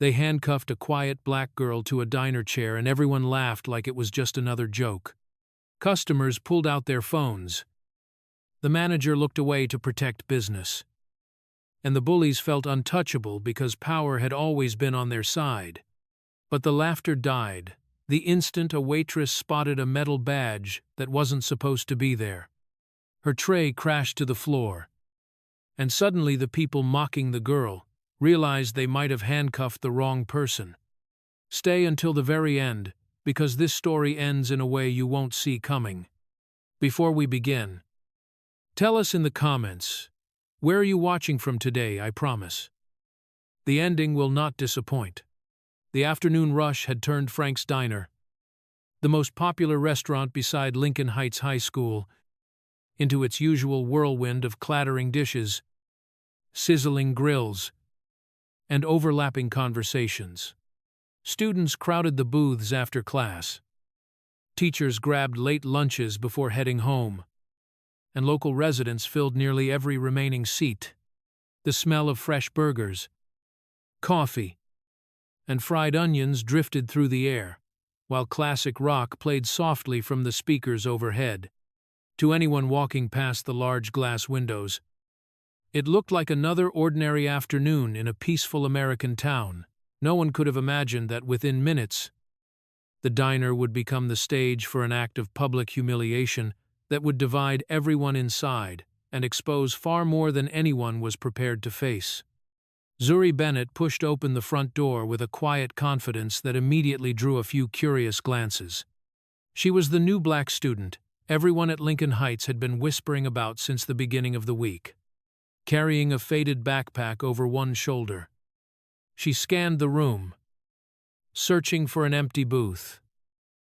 They handcuffed a quiet black girl to a diner chair and everyone laughed like it was just another joke. Customers pulled out their phones. The manager looked away to protect business. And the bullies felt untouchable because power had always been on their side. But the laughter died the instant a waitress spotted a metal badge that wasn't supposed to be there. Her tray crashed to the floor. And suddenly the people mocking the girl realized they might have handcuffed the wrong person. Stay until the very end, because this story ends in a way you won't see coming. Before we begin, tell us in the comments, where are you watching from today, I promise. The ending will not disappoint. The afternoon rush had turned Frank's Diner, the most popular restaurant beside Lincoln Heights High School, into its usual whirlwind of clattering dishes, sizzling grills, and overlapping conversations. Students crowded the booths after class. Teachers grabbed late lunches before heading home, and local residents filled nearly every remaining seat. The smell of fresh burgers, coffee, and fried onions drifted through the air, while classic rock played softly from the speakers overhead. To anyone walking past the large glass windows, it looked like another ordinary afternoon in a peaceful American town. No one could have imagined that within minutes, the diner would become the stage for an act of public humiliation that would divide everyone inside and expose far more than anyone was prepared to face. Zuri Bennett pushed open the front door with a quiet confidence that immediately drew a few curious glances. She was the new black student everyone at Lincoln Heights had been whispering about since the beginning of the week. Carrying a faded backpack over one shoulder, she scanned the room, searching for an empty booth.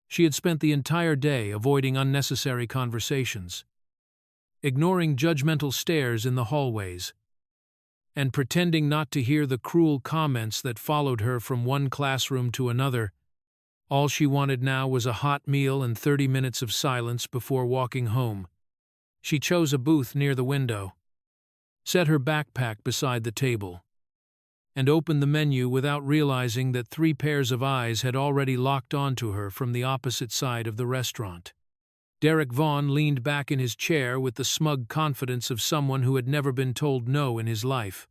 She had spent the entire day avoiding unnecessary conversations, ignoring judgmental stares in the hallways, and pretending not to hear the cruel comments that followed her from one classroom to another. All she wanted now was a hot meal and 30 minutes of silence before walking home. She chose a booth near the window, set her backpack beside the table, and opened the menu without realizing that 3 pairs of eyes had already locked onto her from the opposite side of the restaurant. Derek Vaughn leaned back in his chair with the smug confidence of someone who had never been told no in his life.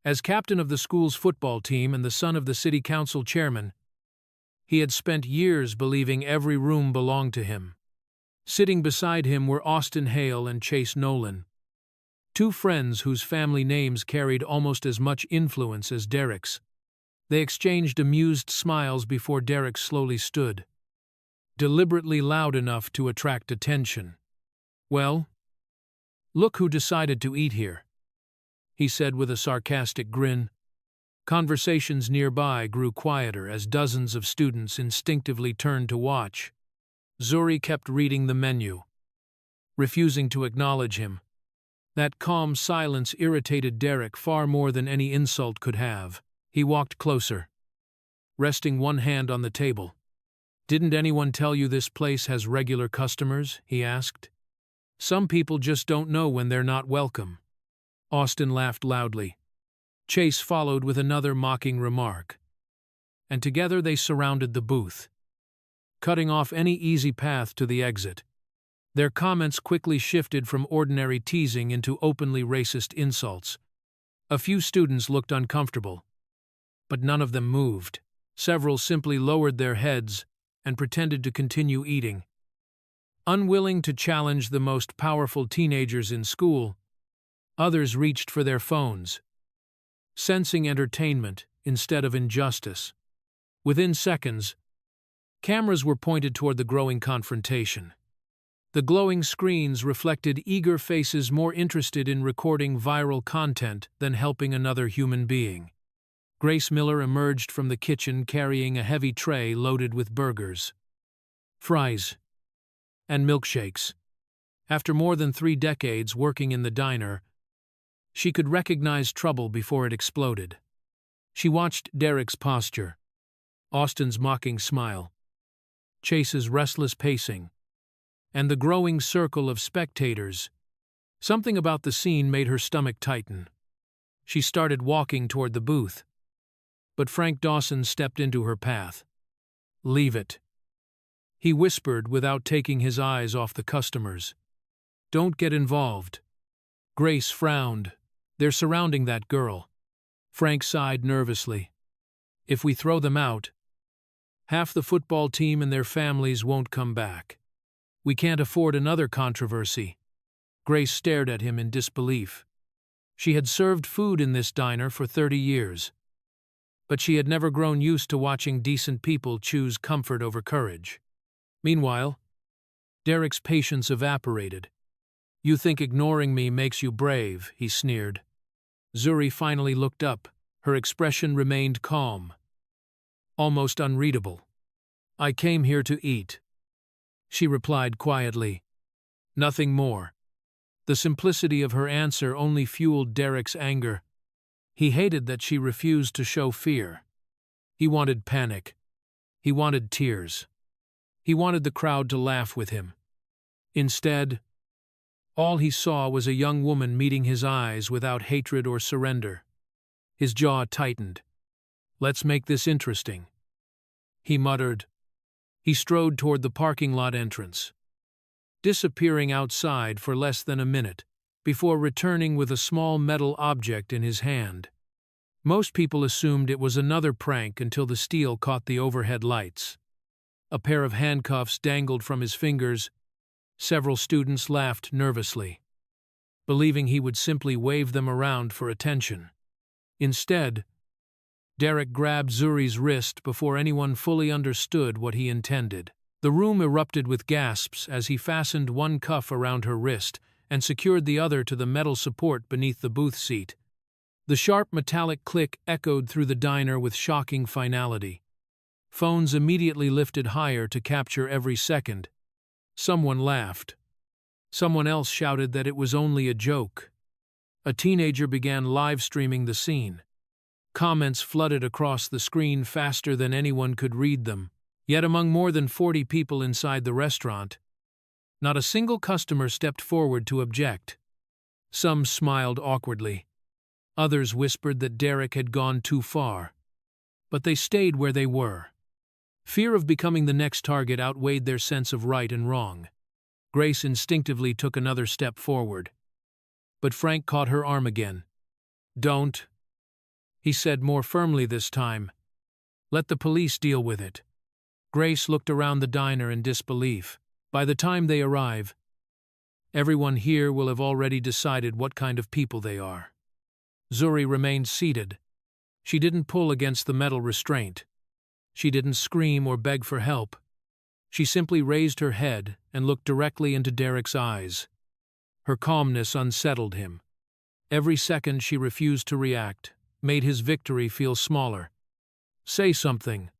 As captain of the school's football team and the son of the city council chairman, he had spent years believing every room belonged to him. Sitting beside him were Austin Hale and Chase Nolan, 2 friends whose family names carried almost as much influence as Derek's. They exchanged amused smiles before Derek slowly stood, deliberately loud enough to attract attention. "Well, look who decided to eat here," he said with a sarcastic grin. Conversations nearby grew quieter as dozens of students instinctively turned to watch. Zuri kept reading the menu, refusing to acknowledge him. That calm silence irritated Derek far more than any insult could have. He walked closer, resting one hand on the table. "Didn't anyone tell you this place has regular customers?" he asked. "Some people just don't know when they're not welcome." Austin laughed loudly. Chase followed with another mocking remark, and together they surrounded the booth, cutting off any easy path to the exit. Their comments quickly shifted from ordinary teasing into openly racist insults. A few students looked uncomfortable, but none of them moved. Several simply lowered their heads and pretended to continue eating. Unwilling to challenge the most powerful teenagers in school, others reached for their phones, sensing entertainment instead of injustice. Within seconds, cameras were pointed toward the growing confrontation. The glowing screens reflected eager faces more interested in recording viral content than helping another human being. Grace Miller emerged from the kitchen carrying a heavy tray loaded with burgers, fries, and milkshakes. After more than 3 decades working in the diner, she could recognize trouble before it exploded. She watched Derek's posture, Austin's mocking smile, Chase's restless pacing, and the growing circle of spectators. Something about the scene made her stomach tighten. She started walking toward the booth, but Frank Dawson stepped into her path. "Leave it," he whispered without taking his eyes off the customers. "Don't get involved." Grace frowned. "They're surrounding that girl." Frank sighed nervously. "If we throw them out, half the football team and their families won't come back. We can't afford another controversy." Grace stared at him in disbelief. She had served food in this diner for 30 years. But she had never grown used to watching decent people choose comfort over courage. Meanwhile, Derek's patience evaporated. "You think ignoring me makes you brave," he sneered. Zuri finally looked up. Her expression remained calm, almost unreadable. "I came here to eat," she replied quietly. Nothing more. The simplicity of her answer only fueled Derek's anger. He hated that she refused to show fear. He wanted panic. He wanted tears. He wanted the crowd to laugh with him. Instead, all he saw was a young woman meeting his eyes without hatred or surrender. His jaw tightened. "Let's make this interesting," he muttered. He strode toward the parking lot entrance, disappearing outside for less than a minute, before returning with a small metal object in his hand. Most people assumed it was another prank until the steel caught the overhead lights. A pair of handcuffs dangled from his fingers. Several students laughed nervously, believing he would simply wave them around for attention. Instead, Derek grabbed Zuri's wrist before anyone fully understood what he intended. The room erupted with gasps as he fastened one cuff around her wrist and secured the other to the metal support beneath the booth seat. The sharp metallic click echoed through the diner with shocking finality. Phones immediately lifted higher to capture every second. Someone laughed. Someone else shouted that it was only a joke. A teenager began live streaming the scene. Comments flooded across the screen faster than anyone could read them. Yet among more than 40 people inside the restaurant, not a single customer stepped forward to object. Some smiled awkwardly. Others whispered that Derek had gone too far. But they stayed where they were. Fear of becoming the next target outweighed their sense of right and wrong. Grace instinctively took another step forward. But Frank caught her arm again. "Don't," he said more firmly this time. "Let the police deal with it." Grace looked around the diner in disbelief. By the time they arrive, everyone here will have already decided what kind of people they are. Zuri remained seated. She didn't pull against the metal restraint. She didn't scream or beg for help. She simply raised her head and looked directly into Derek's eyes. Her calmness unsettled him. Every second she refused to react made his victory feel smaller. "Say something,"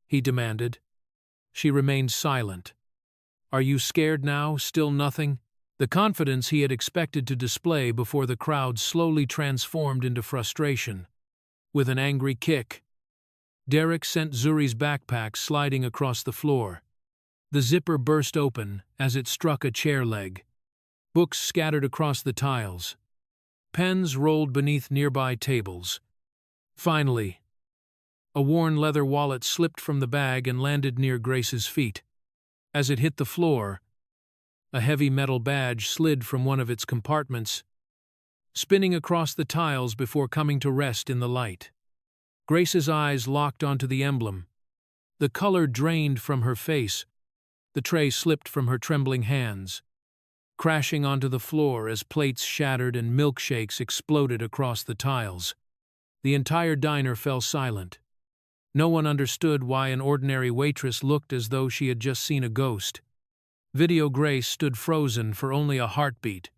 he demanded. She remained silent. "Are you scared now? Still nothing?" The confidence he had expected to display before the crowd slowly transformed into frustration. With an angry kick, Derek sent Zuri's backpack sliding across the floor. The zipper burst open as it struck a chair leg. Books scattered across the tiles. Pens rolled beneath nearby tables. Finally, a worn leather wallet slipped from the bag and landed near Grace's feet. As it hit the floor, a heavy metal badge slid from one of its compartments, spinning across the tiles before coming to rest in the light. Grace's eyes locked onto the emblem. The color drained from her face. The tray slipped from her trembling hands, crashing onto the floor as plates shattered and milkshakes exploded across the tiles. The entire diner fell silent. No one understood why an ordinary waitress looked as though she had just seen a ghost. Video Grace stood frozen for only a heartbeat,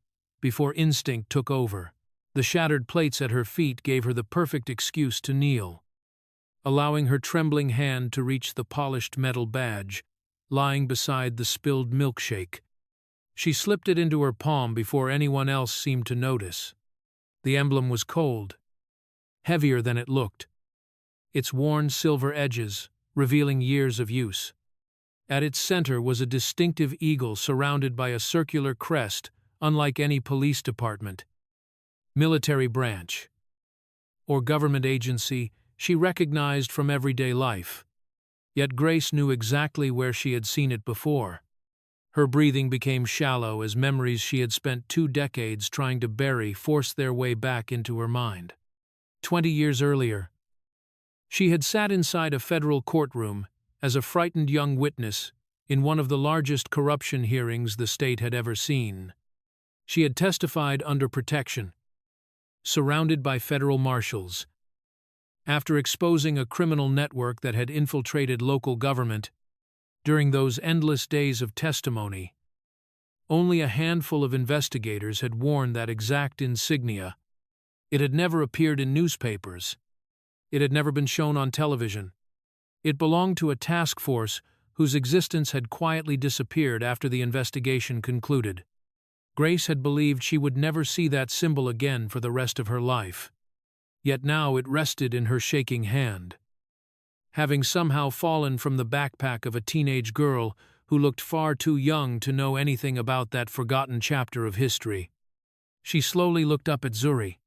before instinct took over. The shattered plates at her feet gave her the perfect excuse to kneel, allowing her trembling hand to reach the polished metal badge, lying beside the spilled milkshake. She slipped it into her palm before anyone else seemed to notice. The emblem was cold, heavier than it looked, its worn silver edges revealing years of use. At its center was a distinctive eagle surrounded by a circular crest unlike any police department, military branch, or government agency she recognized from everyday life. Yet Grace knew exactly where she had seen it before. Her breathing became shallow as memories she had spent 2 decades trying to bury forced their way back into her mind. 20 years earlier, she had sat inside a federal courtroom as a frightened young witness in one of the largest corruption hearings the state had ever seen. She had testified under protection, surrounded by federal marshals. After exposing a criminal network that had infiltrated local government, during those endless days of testimony, only a handful of investigators had worn that exact insignia. It had never appeared in newspapers. It had never been shown on television. It belonged to a task force whose existence had quietly disappeared after the investigation concluded. Grace had believed she would never see that symbol again for the rest of her life. Yet now it rested in her shaking hand, having somehow fallen from the backpack of a teenage girl who looked far too young to know anything about that forgotten chapter of history. She slowly looked up at Zuri,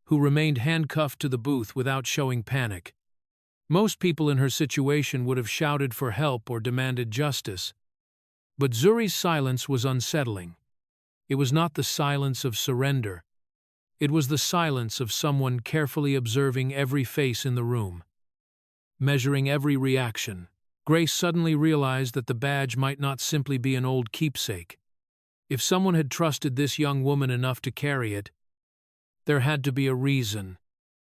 who remained handcuffed to the booth without showing panic. Most people in her situation would have shouted for help or demanded justice. But Zuri's silence was unsettling. It was not the silence of surrender. It was the silence of someone carefully observing every face in the room, measuring every reaction. Grace suddenly realized that the badge might not simply be an old keepsake. If someone had trusted this young woman enough to carry it, there had to be a reason,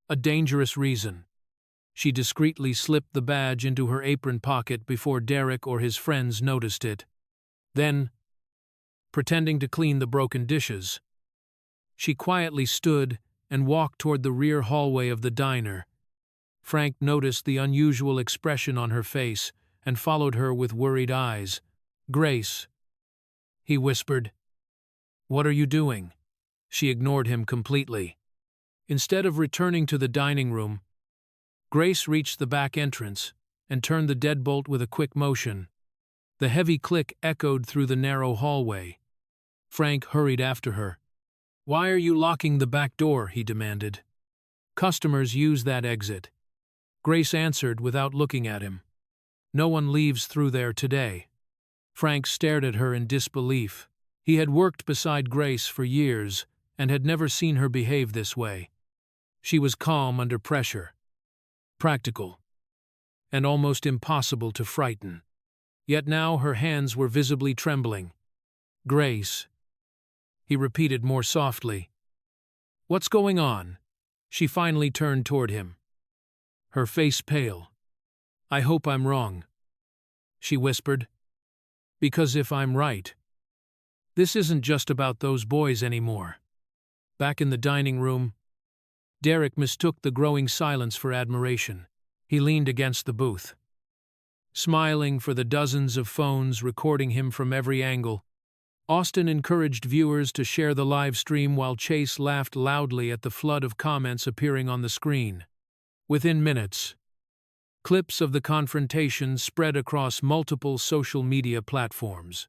a dangerous reason. She discreetly slipped the badge into her apron pocket before Derek or his friends noticed it. Then, pretending to clean the broken dishes, she quietly stood and walked toward the rear hallway of the diner. Frank noticed the unusual expression on her face and followed her with worried eyes. "Grace," he whispered. "What are you doing?" She ignored him completely. Instead of returning to the dining room, Grace reached the back entrance and turned the deadbolt with a quick motion. The heavy click echoed through the narrow hallway. Frank hurried after her. "Why are you locking the back door?" he demanded. "Customers use that exit." Grace answered without looking at him. "No one leaves through there today." Frank stared at her in disbelief. He had worked beside Grace for years and had never seen her behave this way. She was calm under pressure, practical, and almost impossible to frighten. Yet now her hands were visibly trembling. "Grace," he repeated more softly. "What's going on?" She finally turned toward him, her face pale. "I hope I'm wrong," she whispered. "Because if I'm right, this isn't just about those boys anymore." Back in the dining room, Derek mistook the growing silence for admiration. He leaned against the booth, smiling for the dozens of phones recording him from every angle. Austin encouraged viewers to share the live stream while Chase laughed loudly at the flood of comments appearing on the screen. Within minutes, clips of the confrontation spread across multiple social media platforms.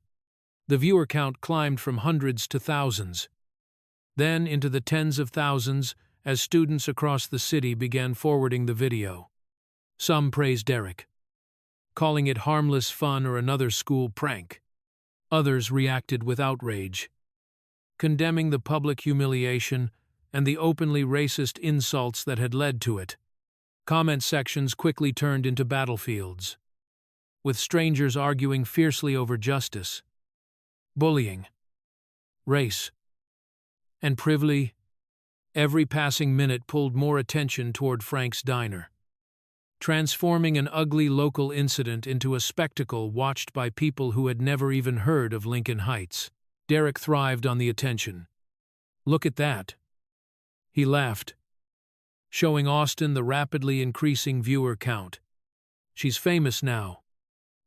The viewer count climbed from hundreds to thousands, then into the tens of thousands as students across the city began forwarding the video. Some praised Derek, calling it harmless fun or another school prank. Others reacted with outrage, condemning the public humiliation and the openly racist insults that had led to it. Comment sections quickly turned into battlefields, with strangers arguing fiercely over justice, bullying, race, and privilege. Every passing minute pulled more attention toward Frank's diner, transforming an ugly local incident into a spectacle watched by people who had never even heard of Lincoln Heights. Derek thrived on the attention. "Look at that," he laughed, showing Austin the rapidly increasing viewer count. "She's famous now."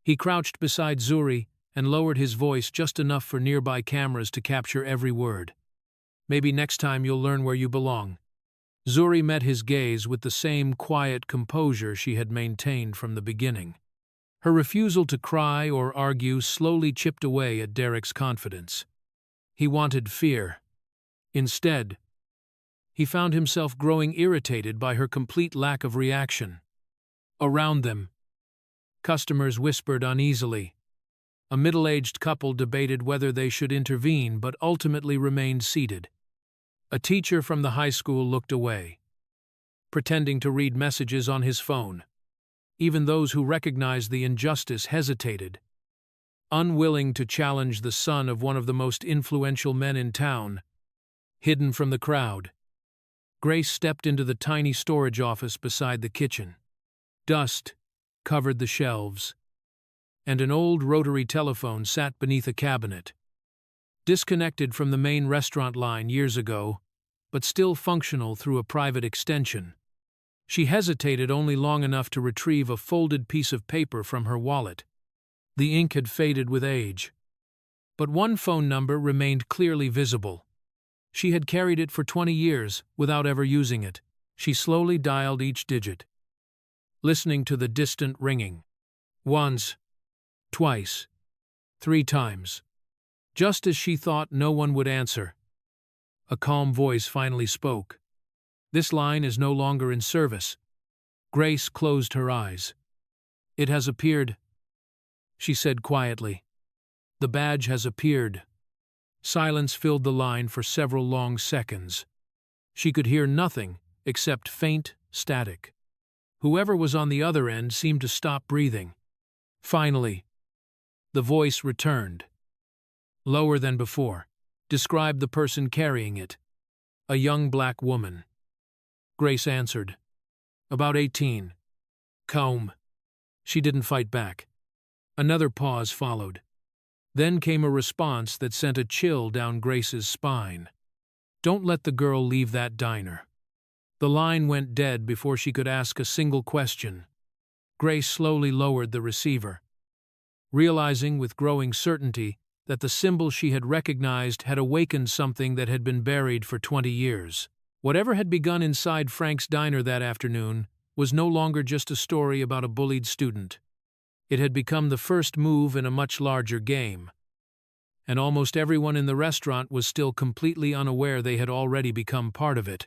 He crouched beside Zuri and lowered his voice just enough for nearby cameras to capture every word. "Maybe next time you'll learn where you belong." Zuri met his gaze with the same quiet composure she had maintained from the beginning. Her refusal to cry or argue slowly chipped away at Derek's confidence. He wanted fear. Instead, He found himself growing irritated by her complete lack of reaction. Around them, customers whispered uneasily. A middle-aged couple debated whether they should intervene but ultimately remained seated. A teacher from the high school looked away, pretending to read messages on his phone. Even those who recognized the injustice hesitated, unwilling to challenge the son of one of the most influential men in town. Hidden from the crowd, Grace stepped into the tiny storage office beside the kitchen. Dust covered the shelves, and an old rotary telephone sat beneath a cabinet. Disconnected from the main restaurant line years ago, but still functional through a private extension. She hesitated only long enough to retrieve a folded piece of paper from her wallet. The ink had faded with age, but one phone number remained clearly visible. She had carried it for 20 years without ever using it. She slowly dialed each digit, listening to the distant ringing. Once, twice, 3 times. Just as she thought no one would answer, a calm voice finally spoke. "This line is no longer in service." Grace closed her eyes. "It has appeared," she said quietly. "The badge has appeared." Silence filled the line for several long seconds. She could hear nothing except faint static. Whoever was on the other end seemed to stop breathing. Finally, the voice returned. Lower than before. Described the person carrying it. "A young black woman." Grace answered. "About 18. Calm." She didn't fight back. Another pause followed. Then came a response that sent a chill down Grace's spine. "Don't let the girl leave that diner." The line went dead before she could ask a single question. Grace slowly lowered the receiver, realizing with growing certainty that the symbol she had recognized had awakened something that had been buried for 20 years. Whatever had begun inside Frank's diner that afternoon was no longer just a story about a bullied student. It had become the first move in a much larger game. And almost everyone in the restaurant was still completely unaware they had already become part of it.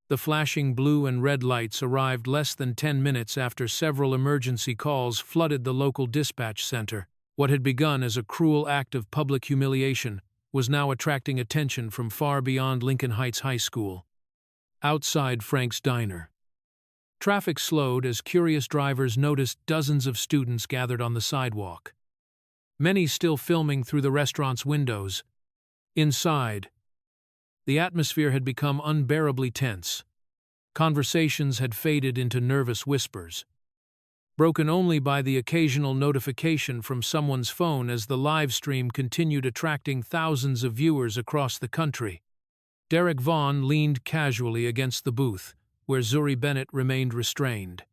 The flashing blue and red lights arrived less than 10 minutes after several emergency calls flooded the local dispatch center. What had begun as a cruel act of public humiliation was now attracting attention from far beyond Lincoln Heights High School. Outside Frank's diner, traffic slowed as curious drivers noticed dozens of students gathered on the sidewalk, many still filming through the restaurant's windows. Inside, the atmosphere had become unbearably tense. Conversations had faded into nervous whispers, broken only by the occasional notification from someone's phone as the live stream continued attracting thousands of viewers across the country. Derek Vaughn leaned casually against the booth, where Zuri Bennett remained restrained.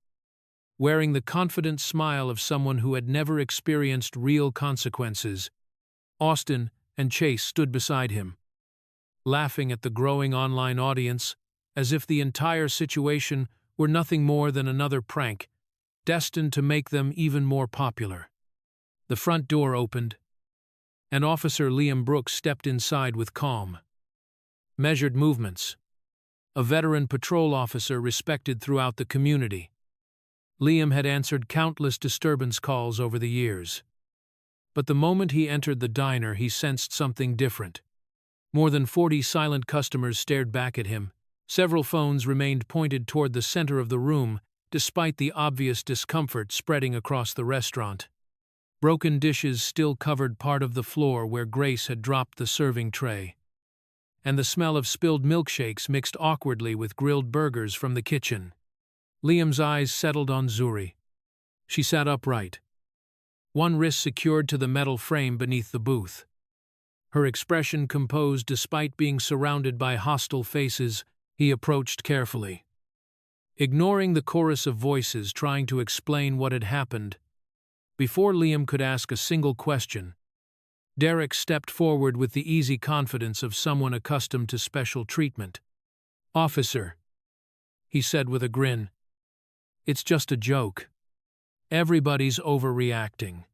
Wearing the confident smile of someone who had never experienced real consequences, Austin and Chase stood beside him, laughing at the growing online audience as if the entire situation were nothing more than another prank, destined to make them even more popular. The front door opened, and Officer Liam Brooks stepped inside with calm, measured movements. A veteran patrol officer respected throughout the community. Liam had answered countless disturbance calls over the years. But the moment he entered the diner, he sensed something different. More than 40 silent customers stared back at him. Several phones remained pointed toward the center of the room, despite the obvious discomfort spreading across the restaurant. Broken dishes still covered part of the floor where Grace had dropped the serving tray, and the smell of spilled milkshakes mixed awkwardly with grilled burgers from the kitchen. Liam's eyes settled on Zuri. She sat upright, one wrist secured to the metal frame beneath the booth. Her expression composed despite being surrounded by hostile faces. He approached carefully, ignoring the chorus of voices trying to explain what had happened. Before Liam could ask a single question, Derek stepped forward with the easy confidence of someone accustomed to special treatment. "Officer," he said with a grin, "it's just a joke. Everybody's overreacting."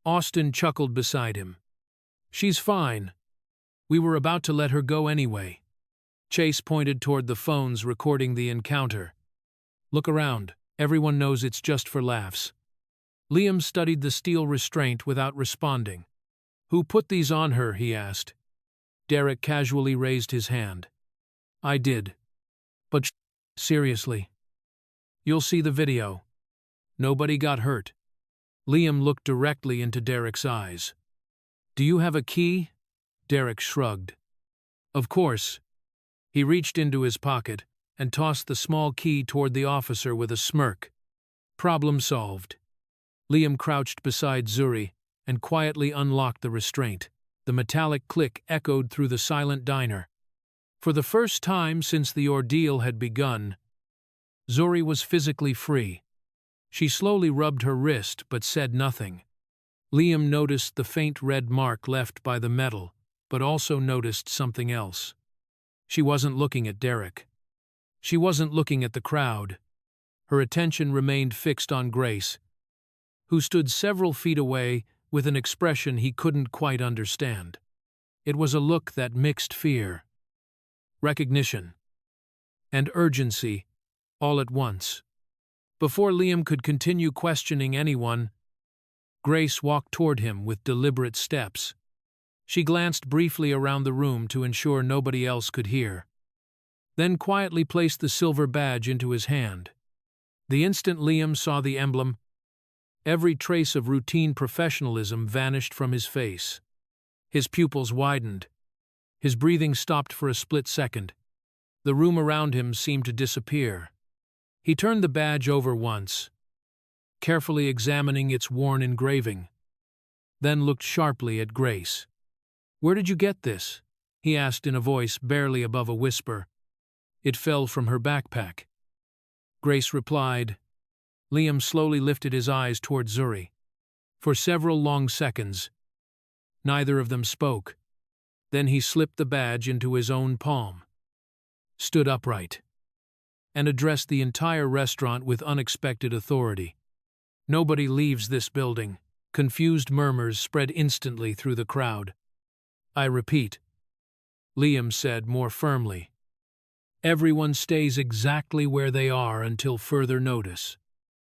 Austin chuckled beside him. "She's fine. We were about to let her go anyway." Chase pointed toward the phones recording the encounter. Look around. Everyone knows it's just for laughs. Liam studied the steel restraint without responding. Who put these on her, he asked. Derek casually raised his hand. I did. But seriously. You'll see the video. Nobody got hurt. Liam looked directly into Derek's eyes. Do you have a key? Derek shrugged. Of course. He reached into his pocket and tossed the small key toward the officer with a smirk. Problem solved. Liam crouched beside Zuri and quietly unlocked the restraint. The metallic click echoed through the silent diner. For the first time since the ordeal had begun, Zuri was physically free. She slowly rubbed her wrist but said nothing. Liam noticed the faint red mark left by the metal, but also noticed something else. She wasn't looking at Derek. She wasn't looking at the crowd. Her attention remained fixed on Grace, who stood several feet away with an expression he couldn't quite understand. It was a look that mixed fear, recognition, and urgency all at once. Before Liam could continue questioning anyone, Grace walked toward him with deliberate steps. She glanced briefly around the room to ensure nobody else could hear, then quietly placed the silver badge into his hand. The instant Liam saw the emblem, every trace of routine professionalism vanished from his face. His pupils widened. His breathing stopped for a split second. The room around him seemed to disappear. He turned the badge over once, carefully examining its worn engraving, then looked sharply at Grace. Where did you get this? He asked in a voice barely above a whisper. It fell from her backpack. Grace replied. Liam slowly lifted his eyes toward Zuri. For several long seconds, neither of them spoke. Then he slipped the badge into his own palm, stood upright, and addressed the entire restaurant with unexpected authority. Nobody leaves this building. Confused murmurs spread instantly through the crowd. I repeat, Liam said more firmly. Everyone stays exactly where they are until further notice.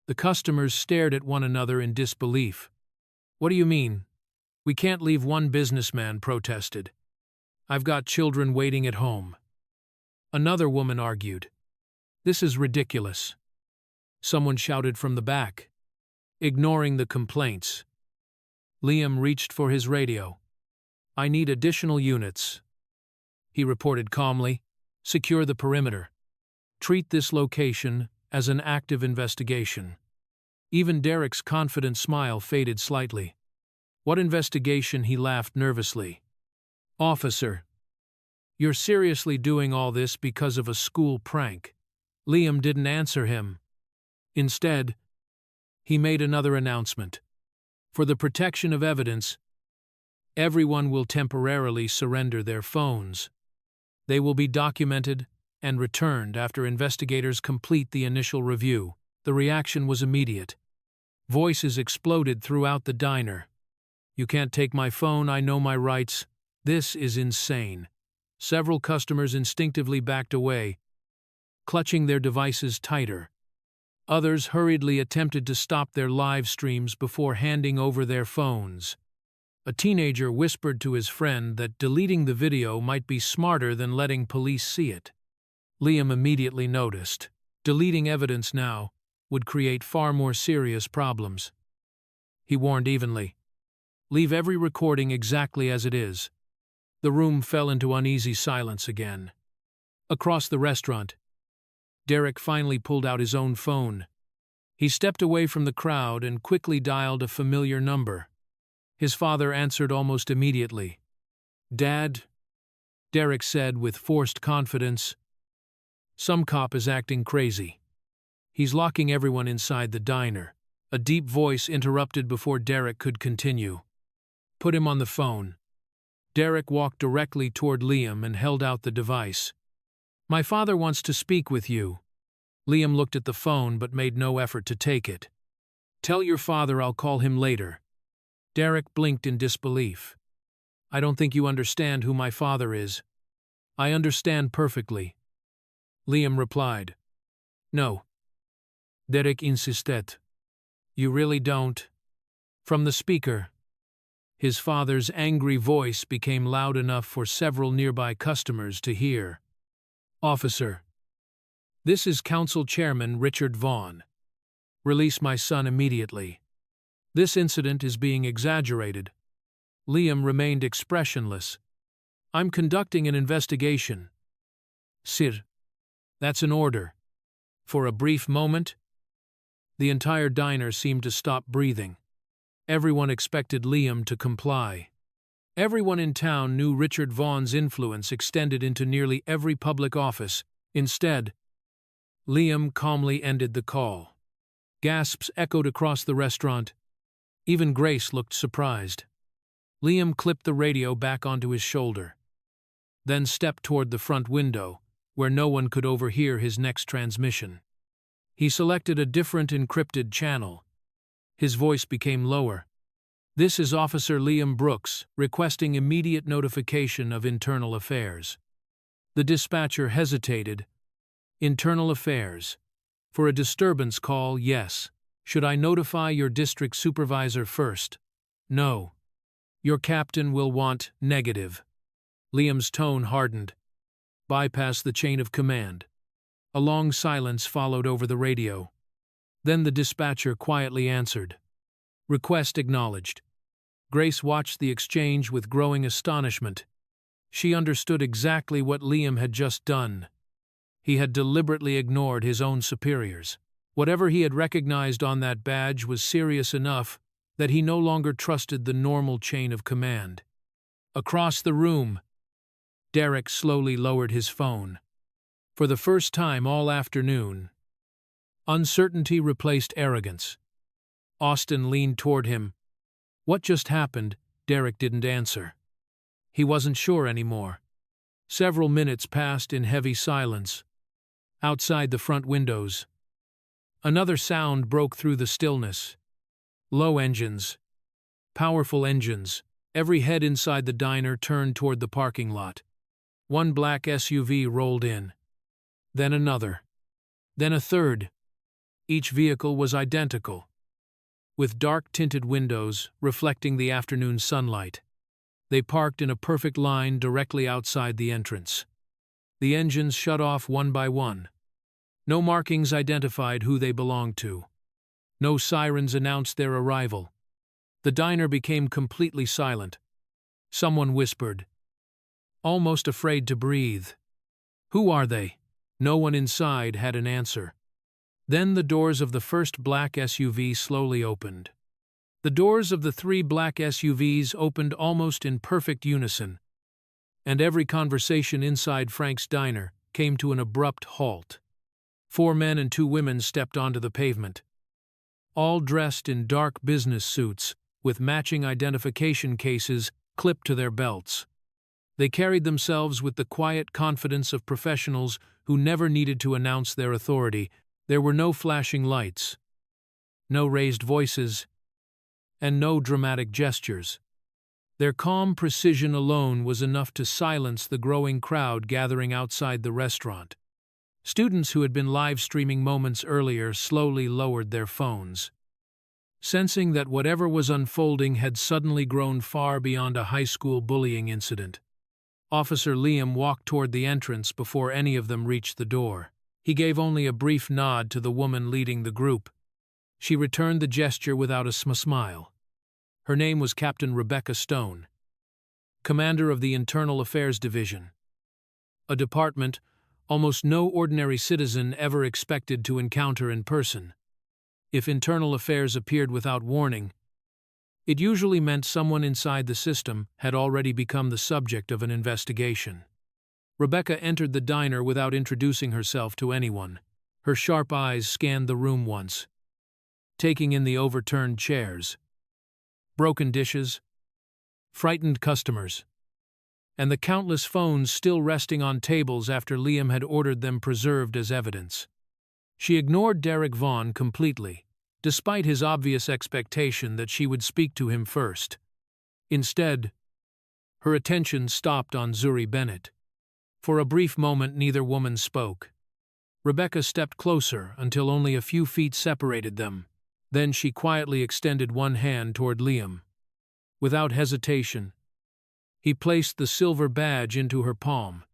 The customers stared at one another in disbelief. What do you mean? We can't leave, one businessman protested. I've got children waiting at home. Another woman argued. This is ridiculous. Someone shouted from the back. Ignoring the complaints, Liam reached for his radio. I need additional units, he reported calmly. Secure the perimeter. Treat this location as an active investigation. Even Derek's confident smile faded slightly. What investigation? He laughed nervously. Officer, you're seriously doing all this because of a school prank? Liam didn't answer him. Instead, he made another announcement. For the protection of evidence, everyone will temporarily surrender their phones. They will be documented and returned after investigators complete the initial review. The reaction was immediate. Voices exploded throughout the diner. You can't take my phone, I know my rights. This is insane. Several customers instinctively backed away, clutching their devices tighter. Others hurriedly attempted to stop their live streams before handing over their phones. A teenager whispered to his friend that deleting the video might be smarter than letting police see it. Liam immediately noticed. Deleting evidence now would create far more serious problems. He warned evenly. Leave every recording exactly as it is. The room fell into uneasy silence again. Across the restaurant, Derek finally pulled out his own phone. He stepped away from the crowd and quickly dialed a familiar number. His father answered almost immediately. Dad, Derek said with forced confidence. Some cop is acting crazy. He's locking everyone inside the diner. A deep voice interrupted before Derek could continue. Put him on the phone. Derek walked directly toward Liam and held out the device. My father wants to speak with you. Liam looked at the phone but made no effort to take it. Tell your father I'll call him later. Derek blinked in disbelief. I don't think you understand who my father is. I understand perfectly, Liam replied. No. Derek insisted. You really don't? From the speaker. His father's angry voice became loud enough for several nearby customers to hear. Officer. This is Council Chairman Richard Vaughn. Release my son immediately. This incident is being exaggerated. Liam remained expressionless. I'm conducting an investigation. Sir. That's an order. For a brief moment, the entire diner seemed to stop breathing. Everyone expected Liam to comply. Everyone in town knew Richard Vaughn's influence extended into nearly every public office. Instead, Liam calmly ended the call. Gasps echoed across the restaurant. Even Grace looked surprised. Liam clipped the radio back onto his shoulder, then stepped toward the front window, where no one could overhear his next transmission. He selected a different encrypted channel. His voice became lower. This is Officer Liam Brooks, requesting immediate notification of internal affairs. The dispatcher hesitated. Internal affairs. For a disturbance call, yes. Should I notify your district supervisor first? No. Your captain will want negative. Liam's tone hardened. Bypass the chain of command. A long silence followed over the radio. Then the dispatcher quietly answered. Request acknowledged. Grace watched the exchange with growing astonishment. She understood exactly what Liam had just done. He had deliberately ignored his own superiors. Whatever he had recognized on that badge was serious enough that he no longer trusted the normal chain of command. Across the room, Derek slowly lowered his phone. For the first time all afternoon, uncertainty replaced arrogance. Austin leaned toward him. What just happened? Derek didn't answer. He wasn't sure anymore. Several minutes passed in heavy silence. Outside the front windows, another sound broke through the stillness. Low engines. Powerful engines. Every head inside the diner turned toward the parking lot. One black SUV rolled in. Then another. Then a third. Each vehicle was identical, with dark-tinted windows reflecting the afternoon sunlight. They parked in a perfect line directly outside the entrance. The engines shut off one by one. No markings identified who they belonged to. No sirens announced their arrival. The diner became completely silent. Someone whispered, almost afraid to breathe. Who are they? No one inside had an answer. Then the doors of the first black SUV slowly opened. The doors of the three black SUVs opened almost in perfect unison, and every conversation inside Frank's diner came to an abrupt halt. 4 men and 2 women stepped onto the pavement, all dressed in dark business suits with matching identification cases clipped to their belts. They carried themselves with the quiet confidence of professionals who never needed to announce their authority. There were no flashing lights, no raised voices, and no dramatic gestures. Their calm precision alone was enough to silence the growing crowd gathering outside the restaurant. Students who had been live-streaming moments earlier slowly lowered their phones, sensing that whatever was unfolding had suddenly grown far beyond a high school bullying incident. Officer Liam walked toward the entrance before any of them reached the door. He gave only a brief nod to the woman leading the group. She returned the gesture without a smile. Her name was Captain Rebecca Stone, commander of the Internal Affairs Division, a department almost no ordinary citizen ever expected to encounter in person. If internal affairs appeared without warning, it usually meant someone inside the system had already become the subject of an investigation. Rebecca entered the diner without introducing herself to anyone. Her sharp eyes scanned the room once, taking in the overturned chairs, broken dishes, frightened customers, and the countless phones still resting on tables after Liam had ordered them preserved as evidence. She ignored Derek Vaughn completely, despite his obvious expectation that she would speak to him first. Instead, her attention stopped on Zuri Bennett. For a brief moment, neither woman spoke. Rebecca stepped closer until only a few feet separated them. Then she quietly extended one hand toward Liam. Without hesitation, he placed the silver badge into her palm.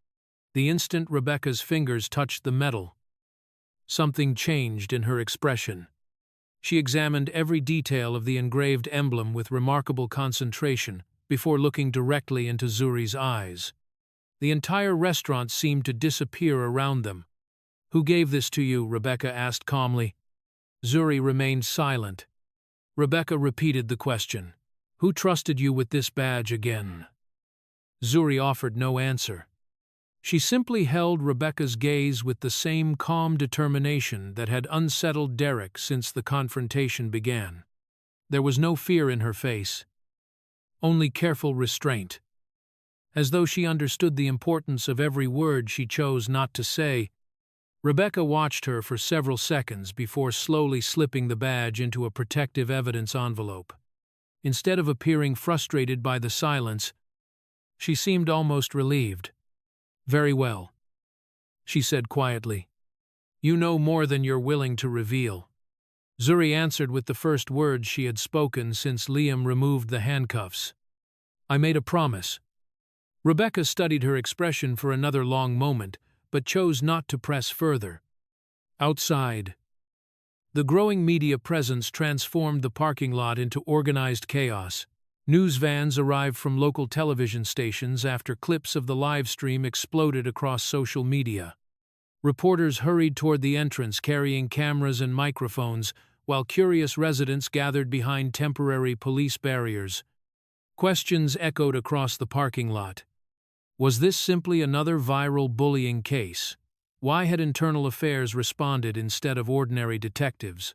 The instant Rebecca's fingers touched the metal, something changed in her expression. She examined every detail of the engraved emblem with remarkable concentration before looking directly into Zuri's eyes. The entire restaurant seemed to disappear around them. "Who gave this to you?" Rebecca asked calmly. Zuri remained silent. Rebecca repeated the question. "Who trusted you with this badge again?" Zuri offered no answer. She simply held Rebecca's gaze with the same calm determination that had unsettled Derek since the confrontation began. There was no fear in her face, only careful restraint. As though she understood the importance of every word she chose not to say, Rebecca watched her for several seconds before slowly slipping the badge into a protective evidence envelope. Instead of appearing frustrated by the silence, she seemed almost relieved. "Very well," she said quietly. "You know more than you're willing to reveal." Zuri answered with the first words she had spoken since Liam removed the handcuffs. "I made a promise." Rebecca studied her expression for another long moment, but chose not to press further. Outside, the growing media presence transformed the parking lot into organized chaos. News vans arrived from local television stations after clips of the live stream exploded across social media. Reporters hurried toward the entrance carrying cameras and microphones, while curious residents gathered behind temporary police barriers. Questions echoed across the parking lot. Was this simply another viral bullying case? Why had Internal Affairs responded instead of ordinary detectives?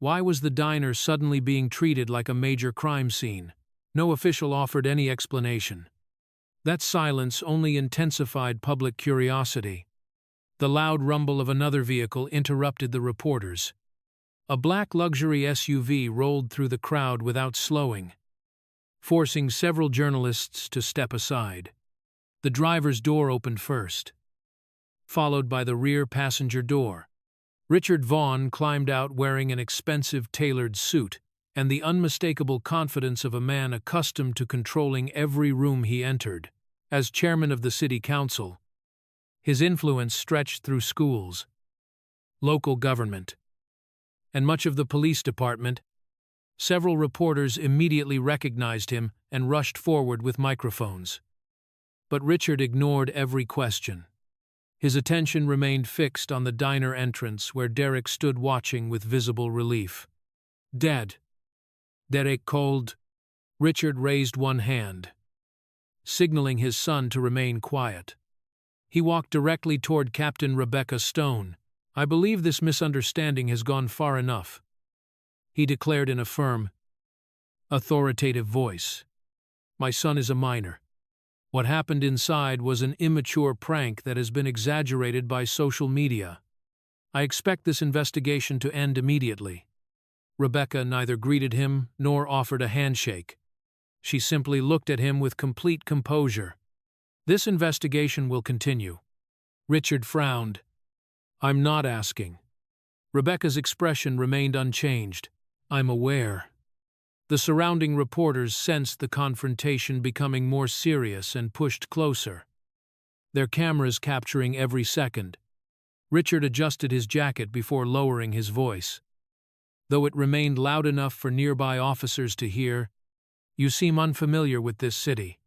Why was the diner suddenly being treated like a major crime scene? No official offered any explanation. That silence only intensified public curiosity. The loud rumble of another vehicle interrupted the reporters. A black luxury SUV rolled through the crowd without slowing, forcing several journalists to step aside. The driver's door opened first, followed by the rear passenger door. Richard Vaughn climbed out wearing an expensive tailored suit and the unmistakable confidence of a man accustomed to controlling every room he entered. As chairman of the city council, his influence stretched through schools, local government, and much of the police department. Several reporters immediately recognized him and rushed forward with microphones. But Richard ignored every question. His attention remained fixed on the diner entrance where Derek stood watching with visible relief. "Dad," Derek called. Richard raised one hand, signaling his son to remain quiet. He walked directly toward Captain Rebecca Stone. "I believe this misunderstanding has gone far enough," he declared in a firm, authoritative voice. "My son is a minor. What happened inside was an immature prank that has been exaggerated by social media. I expect this investigation to end immediately." Rebecca neither greeted him nor offered a handshake. She simply looked at him with complete composure. "This investigation will continue." Richard frowned. "I'm not asking." Rebecca's expression remained unchanged. "I'm aware." The surrounding reporters sensed the confrontation becoming more serious and pushed closer, their cameras capturing every second. Richard adjusted his jacket before lowering his voice, though it remained loud enough for nearby officers to hear. "You seem unfamiliar with this city."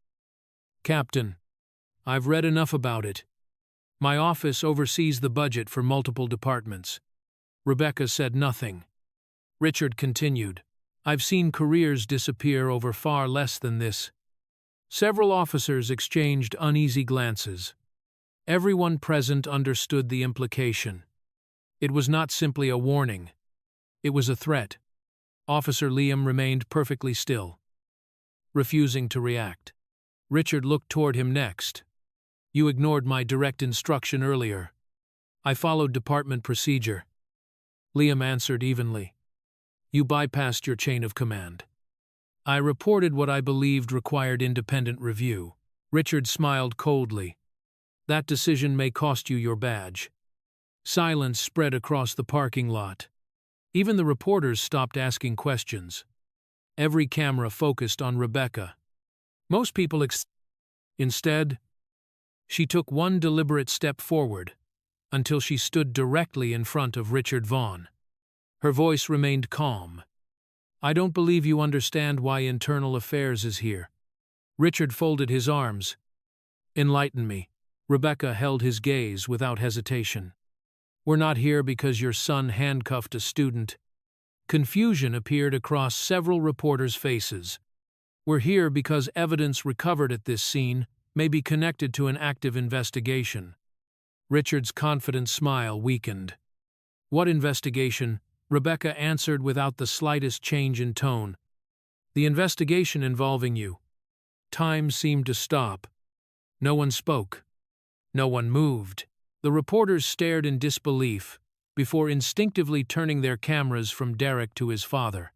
"Captain, I've read enough about it. My office oversees the budget for multiple departments." Rebecca said nothing. Richard continued. "I've seen careers disappear over far less than this." Several officers exchanged uneasy glances. Everyone present understood the implication. It was not simply a warning. It was a threat. Officer Liam remained perfectly still, refusing to react. Richard looked toward him next. "You ignored my direct instruction earlier." "I followed department procedure," Liam answered evenly. "You bypassed your chain of command." "I reported what I believed required independent review." Richard smiled coldly. That decision may cost you your badge." Silence spread across the parking lot. Even the reporters stopped asking questions. Every camera focused on Rebecca. Most people Instead, she took one deliberate step forward until she stood directly in front of Richard Vaughn. Her voice remained calm. "I don't believe you understand why Internal Affairs is here." Richard folded his arms. "Enlighten me." Rebecca held his gaze without hesitation. "We're not here because your son handcuffed a student." Confusion appeared across several reporters' faces. "We're here because evidence recovered at this scene may be connected to an active investigation." Richard's confident smile weakened. "What investigation?" Rebecca answered without the slightest change in tone. "The investigation involving you." Time seemed to stop. No one spoke. No one moved. The reporters stared in disbelief before instinctively turning their cameras from Derek to his father.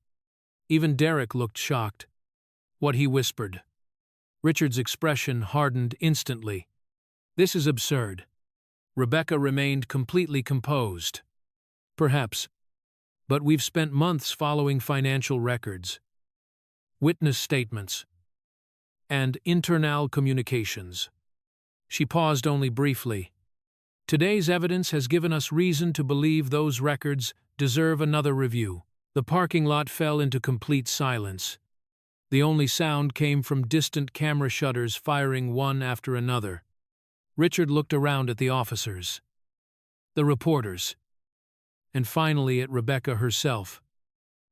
Even Derek looked shocked. "What?" he whispered. Richard's expression hardened instantly. "This is absurd." Rebecca remained completely composed. "Perhaps. But we've spent months following financial records, witness statements, and internal communications." She paused only briefly. "Today's evidence has given us reason to believe those records deserve another review." The parking lot fell into complete silence. The only sound came from distant camera shutters firing one after another. Richard looked around at the officers, the reporters, and finally at Rebecca herself.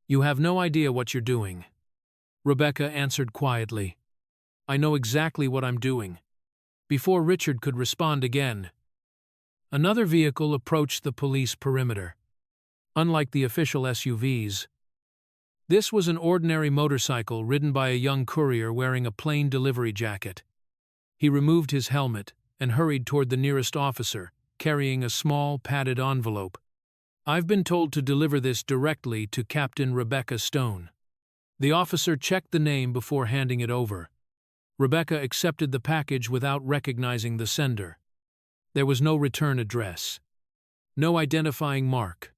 "You have no idea what you're doing." Rebecca answered quietly. "I know exactly what I'm doing." Before Richard could respond again, another vehicle approached the police perimeter. Unlike the official SUVs, this was an ordinary motorcycle ridden by a young courier wearing a plain delivery jacket. He removed his helmet and hurried toward the nearest officer, carrying a small, padded envelope. "I've been told to deliver this directly to Captain Rebecca Stone." The officer checked the name before handing it over. Rebecca accepted the package without recognizing the sender. There was no return address, no identifying mark,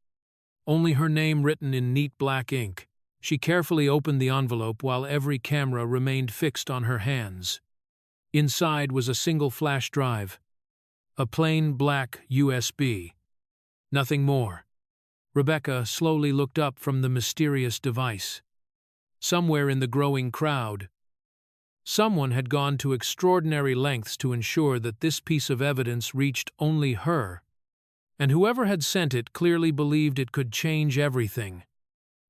only her name written in neat black ink. She carefully opened the envelope while every camera remained fixed on her hands. Inside was a single flash drive, a plain black USB. Nothing more. Rebecca slowly looked up from the mysterious device. Somewhere in the growing crowd, someone had gone to extraordinary lengths to ensure that this piece of evidence reached only her, and whoever had sent it clearly believed it could change everything.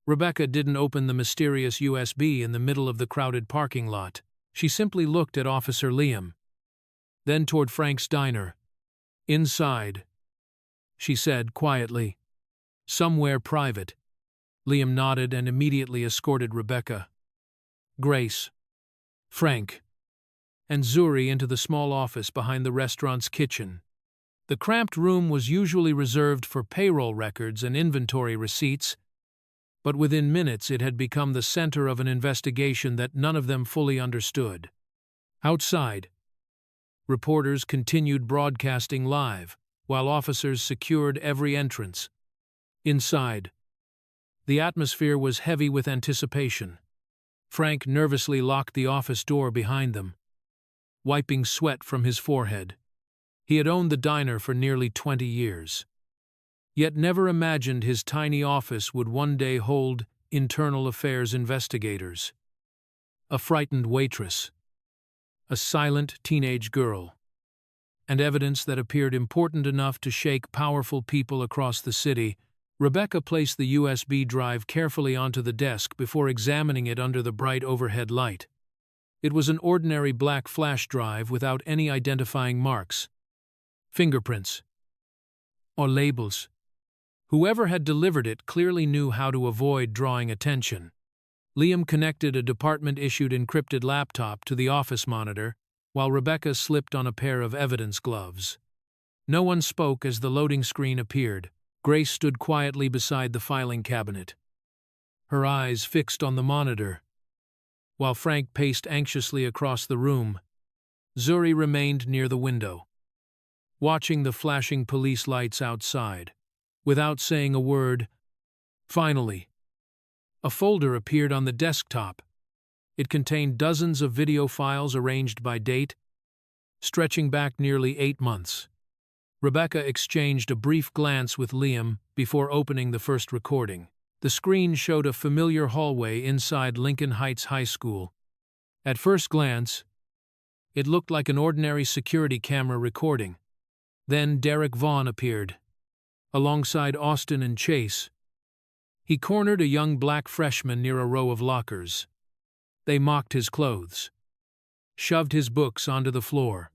Rebecca didn't open the mysterious USB in the middle of the crowded parking lot. She simply looked at Officer Liam, then toward Frank's diner. "Inside," she said quietly. "Somewhere private." Liam nodded and immediately escorted Rebecca, Grace, Frank, and Zuri into the small office behind the restaurant's kitchen. The cramped room was usually reserved for payroll records and inventory receipts, but within minutes it had become the center of an investigation that none of them fully understood. Outside, reporters continued broadcasting live, while officers secured every entrance. Inside, the atmosphere was heavy with anticipation. Frank nervously locked the office door behind them, wiping sweat from his forehead. He had owned the diner for nearly 20 years, yet never imagined his tiny office would one day hold internal affairs investigators. A frightened waitress, a silent teenage girl, and evidence that appeared important enough to shake powerful people across the city. Rebecca placed the USB drive carefully onto the desk before examining it under the bright overhead light. It was an ordinary black flash drive without any identifying marks, fingerprints, or labels. Whoever had delivered it clearly knew how to avoid drawing attention. Liam connected a department-issued encrypted laptop to the office monitor, while Rebecca slipped on a pair of evidence gloves. No one spoke as the loading screen appeared. Grace stood quietly beside the filing cabinet, her eyes fixed on the monitor, while Frank paced anxiously across the room. Zuri remained near the window, watching the flashing police lights outside. Without saying a word, finally, a folder appeared on the desktop. It contained dozens of video files arranged by date, stretching back nearly 8 months. Rebecca exchanged a brief glance with Liam before opening the first recording. The screen showed a familiar hallway inside Lincoln Heights High School. At first glance, it looked like an ordinary security camera recording. Then Derek Vaughn appeared, alongside Austin and Chase. He cornered a young black freshman near a row of lockers. They mocked his clothes, shoved his books onto the floor,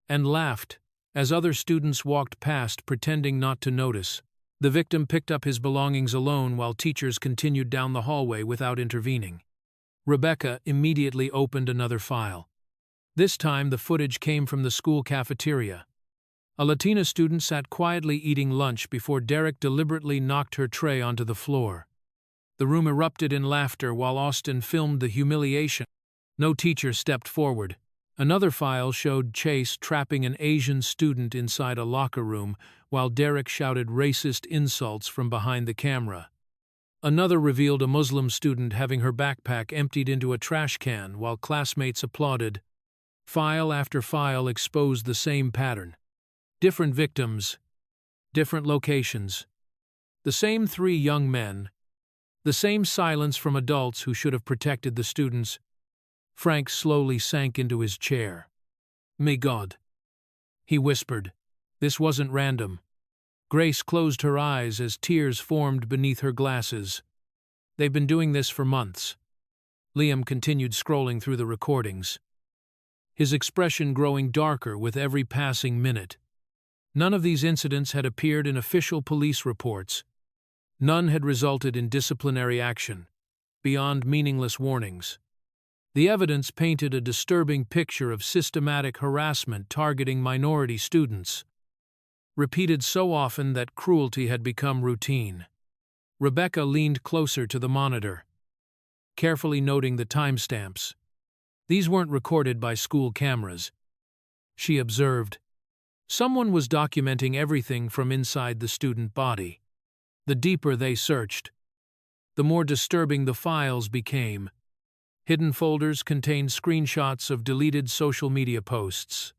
and laughed as other students walked past, pretending not to notice. The victim picked up his belongings alone while teachers continued down the hallway without intervening. Rebecca immediately opened another file. This time the footage came from the school cafeteria. A Latina student sat quietly eating lunch before Derek deliberately knocked her tray onto the floor. The room erupted in laughter while Austin filmed the humiliation. No teacher stepped forward. Another file showed Chase trapping an Asian student inside a locker room while Derek shouted racist insults from behind the camera. Another revealed a Muslim student having her backpack emptied into a trash can while classmates applauded. File after file exposed the same pattern. Different victims, different locations. The same 3 young men. The same silence from adults who should have protected the students. Frank slowly sank into his chair. "May God," he whispered. This wasn't random. Grace closed her eyes as tears formed beneath her glasses. They've been doing this for months. Liam continued scrolling through the recordings, his expression growing darker with every passing minute. None of these incidents had appeared in official police reports. None had resulted in disciplinary action, beyond meaningless warnings. The evidence painted a disturbing picture of systematic harassment targeting minority students, repeated so often that cruelty had become routine. Rebecca leaned closer to the monitor, carefully noting the timestamps. These weren't recorded by school cameras. She observed, someone was documenting everything from inside the student body. The deeper they searched, the more disturbing the files became. Hidden folders contained screenshots of deleted social media posts,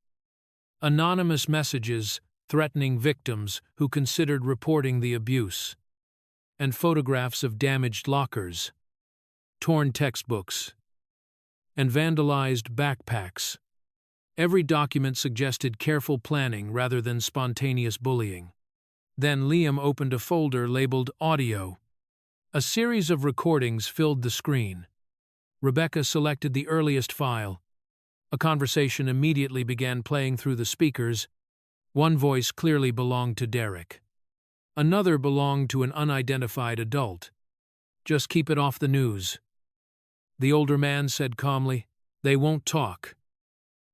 anonymous messages threatening victims who considered reporting the abuse, and photographs of damaged lockers, torn textbooks, and vandalized backpacks. Every document suggested careful planning rather than spontaneous bullying. Then Liam opened a folder labeled Audio. A series of recordings filled the screen. Rebecca selected the earliest file. A conversation immediately began playing through the speakers. One voice clearly belonged to Derek. Another belonged to an unidentified adult. "Just keep it off the news," the older man said calmly. "They won't talk."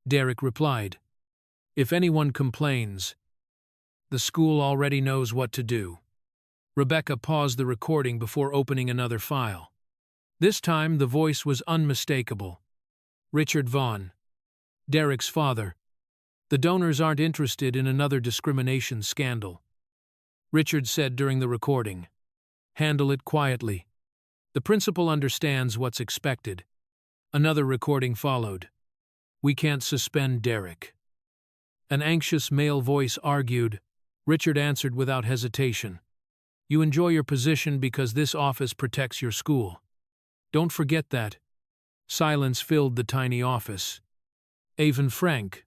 Derek replied, "If anyone complains, the school already knows what to do." Rebecca paused the recording before opening another file. This time the voice was unmistakable. "Richard Vaughn, Derek's father. The donors aren't interested in another discrimination scandal," Richard said during the recording. "Handle it quietly. The principal understands what's expected." Another recording followed. "We can't suspend Derek." An anxious male voice argued. Richard answered without hesitation. "You enjoy your position because this office protects your school. Don't forget that." Silence filled the tiny office. Even Frank,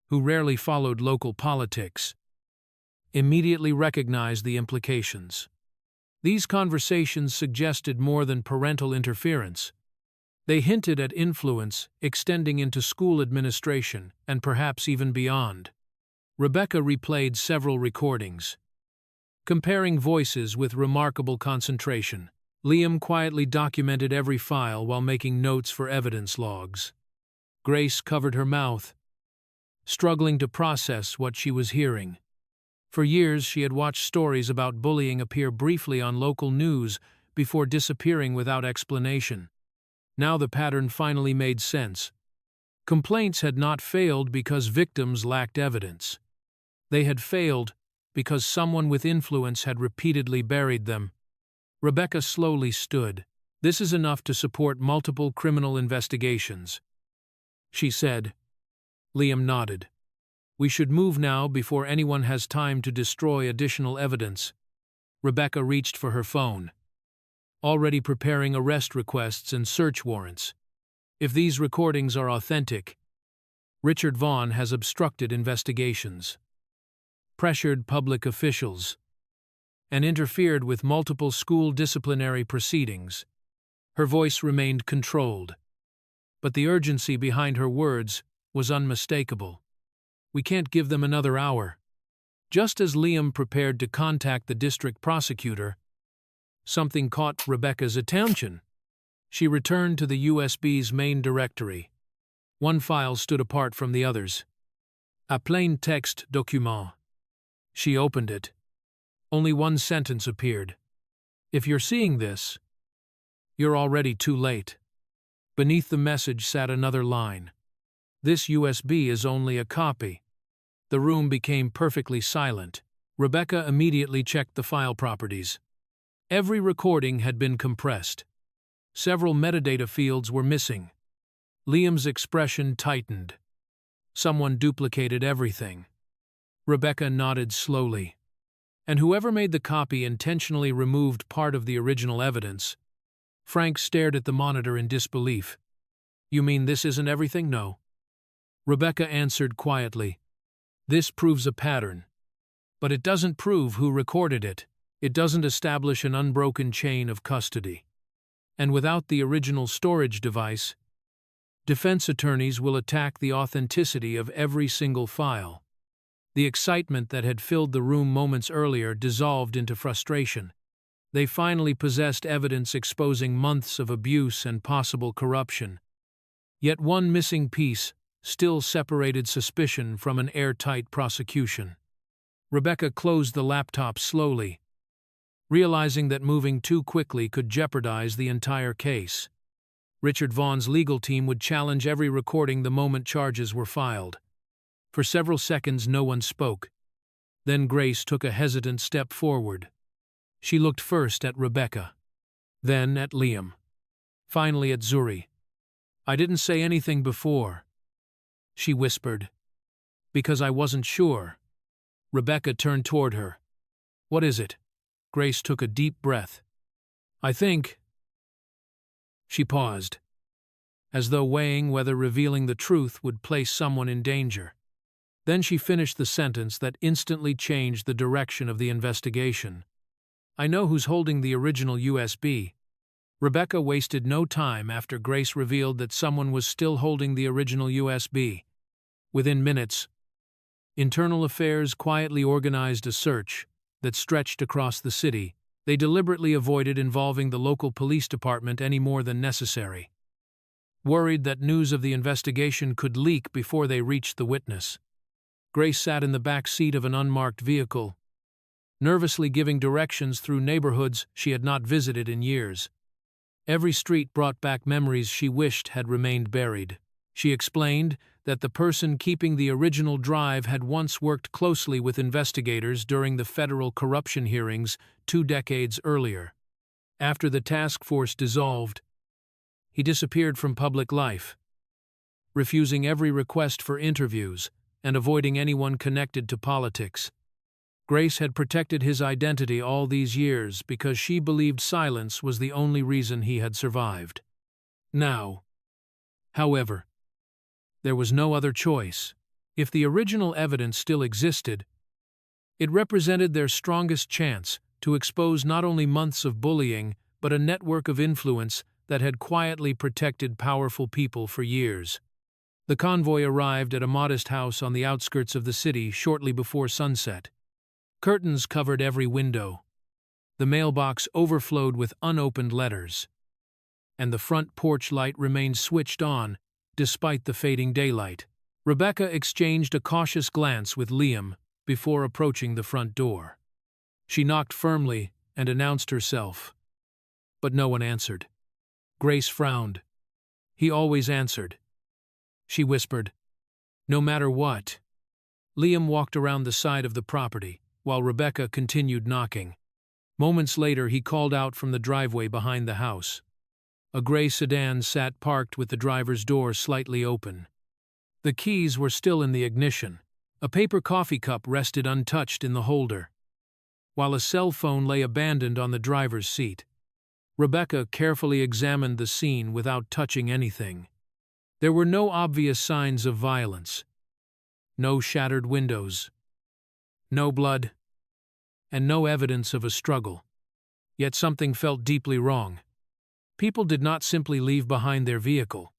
who rarely followed local politics, immediately recognized the implications. These conversations suggested more than parental interference. They hinted at influence extending into school administration and perhaps even beyond. Rebecca replayed several recordings, comparing voices with remarkable concentration. Liam quietly documented every file while making notes for evidence logs. Grace covered her mouth, struggling to process what she was hearing. For years, she had watched stories about bullying appear briefly on local news before disappearing without explanation. Now the pattern finally made sense. Complaints had not failed because victims lacked evidence. They had failed because someone with influence had repeatedly buried them. Rebecca slowly stood. "This is enough to support multiple criminal investigations," she said. Liam nodded. "We should move now before anyone has time to destroy additional evidence." Rebecca reached for her phone, already preparing arrest requests and search warrants. If these recordings are authentic, Richard Vaughn has obstructed investigations, pressured public officials, and interfered with multiple school disciplinary proceedings. Her voice remained controlled, but the urgency behind her words was unmistakable. "We can't give them another hour." Just as Liam prepared to contact the district prosecutor, something caught Rebecca's attention. She returned to the USB's main directory. One file stood apart from the others. A plain text document. She opened it. Only one sentence appeared. "If you're seeing this, you're already too late." Beneath the message sat another line. "This USB is only a copy." The room became perfectly silent. Rebecca immediately checked the file properties. Every recording had been compressed. Several metadata fields were missing. Liam's expression tightened. Someone duplicated everything. Rebecca nodded slowly. "And whoever made the copy intentionally removed part of the original evidence." Frank stared at the monitor in disbelief. "You mean this isn't everything?" "No." Rebecca answered quietly. "This proves a pattern. But it doesn't prove who recorded it. It doesn't establish an unbroken chain of custody. And without the original storage device, defense attorneys will attack the authenticity of every single file." The excitement that had filled the room moments earlier dissolved into frustration. They finally possessed evidence exposing months of abuse and possible corruption. Yet one missing piece still separated suspicion from an airtight prosecution. Rebecca closed the laptop slowly, realizing that moving too quickly could jeopardize the entire case. Richard Vaughn's legal team would challenge every recording the moment charges were filed. For several seconds no one spoke. Then Grace took a hesitant step forward. She looked first at Rebecca, then at Liam, finally at Zuri. "I didn't say anything before," she whispered, "because I wasn't sure." Rebecca turned toward her. "What is it?" Grace took a deep breath. "I think—" She paused, as though weighing whether revealing the truth would place someone in danger. Then she finished the sentence that instantly changed the direction of the investigation. "I know who's holding the original USB." Rebecca wasted no time after Grace revealed that someone was still holding the original USB. Within minutes, Internal Affairs quietly organized a search that stretched across the city. They deliberately avoided involving the local police department any more than necessary, worried that news of the investigation could leak before they reached the witness. Grace sat in the back seat of an unmarked vehicle, nervously giving directions through neighborhoods she had not visited in years. Every street brought back memories she wished had remained buried. She explained that the person keeping the original drive had once worked closely with investigators during the federal corruption hearings 2 decades earlier. After the task force dissolved, he disappeared from public life, refusing every request for interviews and avoiding anyone connected to politics. Grace had protected his identity all these years because she believed silence was the only reason he had survived. Now, however, there was no other choice. If the original evidence still existed, it represented their strongest chance to expose not only months of bullying, but a network of influence that had quietly protected powerful people for years. The convoy arrived at a modest house on the outskirts of the city shortly before sunset. Curtains covered every window. The mailbox overflowed with unopened letters, and the front porch light remained switched on despite the fading daylight. Rebecca exchanged a cautious glance with Liam before approaching the front door. She knocked firmly and announced herself, but no one answered. Grace frowned. "He always answered," she whispered. "No matter what." Liam walked around the side of the property, while Rebecca continued knocking. Moments later, he called out from the driveway behind the house. A gray sedan sat parked with the driver's door slightly open. The keys were still in the ignition. A paper coffee cup rested untouched in the holder, while a cell phone lay abandoned on the driver's seat. Rebecca carefully examined the scene without touching anything. There were no obvious signs of violence. No shattered windows. No blood. And no evidence of a struggle. Yet something felt deeply wrong. People did not simply leave behind their vehicle,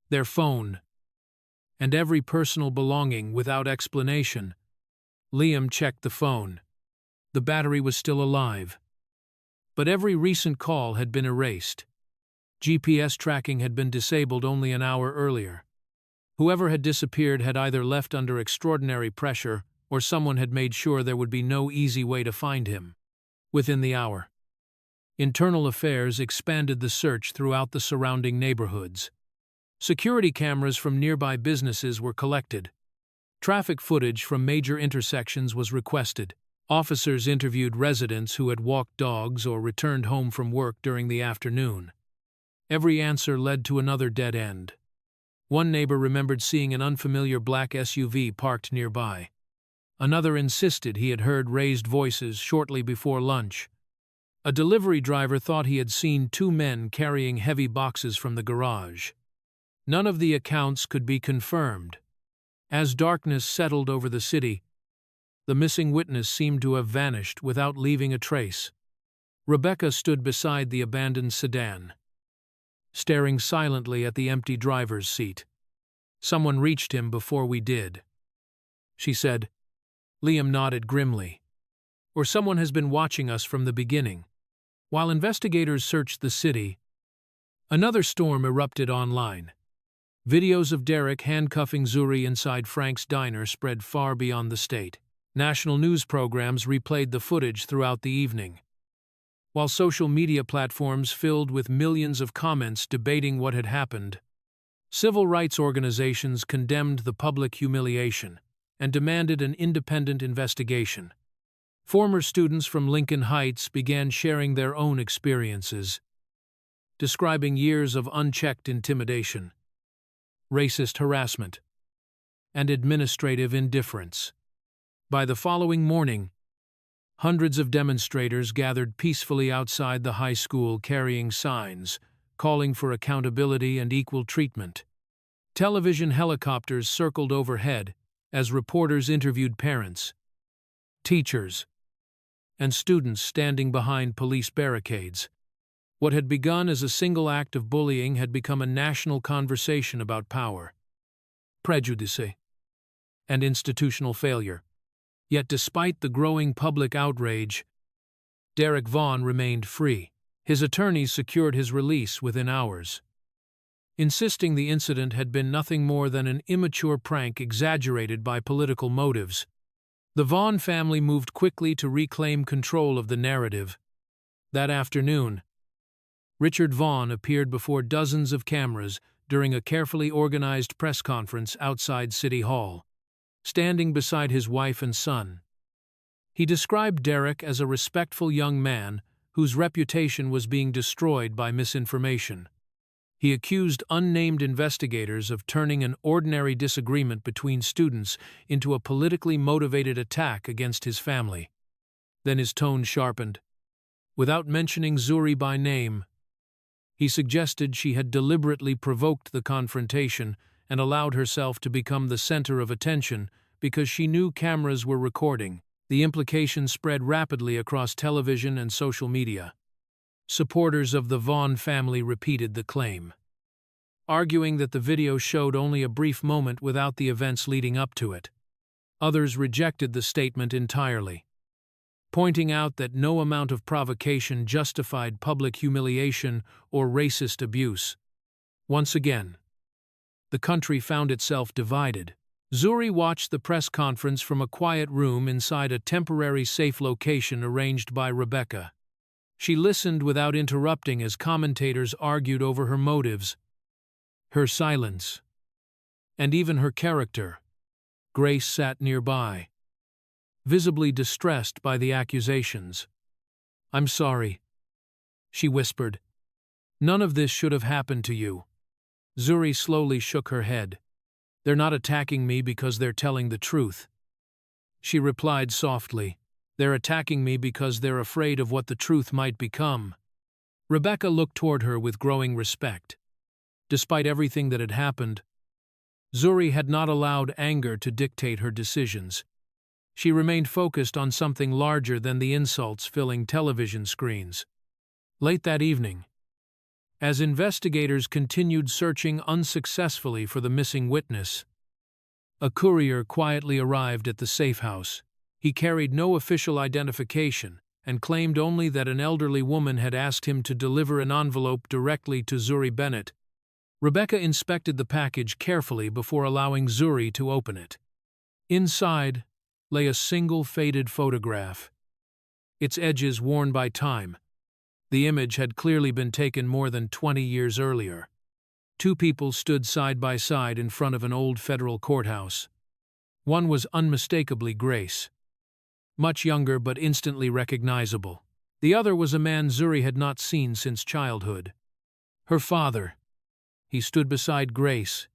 their phone, and every personal belonging without explanation. Liam checked the phone. The battery was still alive. But every recent call had been erased. GPS tracking had been disabled only an hour earlier. Whoever had disappeared had either left under extraordinary pressure or someone had made sure there would be no easy way to find him. Within the hour, Internal Affairs expanded the search throughout the surrounding neighborhoods. Security cameras from nearby businesses were collected. Traffic footage from major intersections was requested. Officers interviewed residents who had walked dogs or returned home from work during the afternoon. Every answer led to another dead end. One neighbor remembered seeing an unfamiliar black SUV parked nearby. Another insisted he had heard raised voices shortly before lunch. A delivery driver thought he had seen two men carrying heavy boxes from the garage. None of the accounts could be confirmed. As darkness settled over the city, the missing witness seemed to have vanished without leaving a trace. Rebecca stood beside the abandoned sedan, staring silently at the empty driver's seat. "Someone reached him before we did," she said. Liam nodded grimly. "Or someone has been watching us from the beginning." While investigators searched the city, another storm erupted online. Videos of Derek handcuffing Zuri inside Frank's diner spread far beyond the state. National news programs replayed the footage throughout the evening, while social media platforms filled with millions of comments debating what had happened. Civil rights organizations condemned the public humiliation and demanded an independent investigation. Former students from Lincoln Heights began sharing their own experiences, describing years of unchecked intimidation, racist harassment, and administrative indifference. By the following morning, hundreds of demonstrators gathered peacefully outside the high school carrying signs, calling for accountability and equal treatment. Television helicopters circled overhead as reporters interviewed parents, teachers, and students standing behind police barricades. What had begun as a single act of bullying had become a national conversation about power, prejudice, and institutional failure. Yet despite the growing public outrage, Derek Vaughn remained free. His attorneys secured his release within hours, insisting the incident had been nothing more than an immature prank exaggerated by political motives. The Vaughn family moved quickly to reclaim control of the narrative. That afternoon, Richard Vaughn appeared before dozens of cameras during a carefully organized press conference outside City Hall. Standing beside his wife and son, he described Derek as a respectful young man whose reputation was being destroyed by misinformation. He accused unnamed investigators of turning an ordinary disagreement between students into a politically motivated attack against his family. Then his tone sharpened. Without mentioning Zuri by name, he suggested she had deliberately provoked the confrontation and allowed herself to become the center of attention because she knew cameras were recording. The implication spread rapidly across television and social media. Supporters of the Vaughn family repeated the claim, arguing that the video showed only a brief moment without the events leading up to it. Others rejected the statement entirely, pointing out that no amount of provocation justified public humiliation or racist abuse. Once again, the country found itself divided. Zuri watched the press conference from a quiet room inside a temporary safe location arranged by Rebecca. She listened without interrupting as commentators argued over her motives, her silence, and even her character. Grace sat nearby, visibly distressed by the accusations. "I'm sorry," she whispered. "None of this should have happened to you." Zuri slowly shook her head. "They're not attacking me because they're telling the truth," she replied softly. "They're attacking me because they're afraid of what the truth might become." Rebecca looked toward her with growing respect. Despite everything that had happened, Zuri had not allowed anger to dictate her decisions. She remained focused on something larger than the insults filling television screens. Late that evening, as investigators continued searching unsuccessfully for the missing witness, a courier quietly arrived at the safe house. He carried no official identification and claimed only that an elderly woman had asked him to deliver an envelope directly to Zuri Bennett. Rebecca inspected the package carefully before allowing Zuri to open it. Inside lay a single faded photograph, its edges worn by time. The image had clearly been taken more than 20 years earlier. Two people stood side by side in front of an old federal courthouse. One was unmistakably Grace, much younger but instantly recognizable. The other was a man Zuri had not seen since childhood. Her father. He stood beside Grace,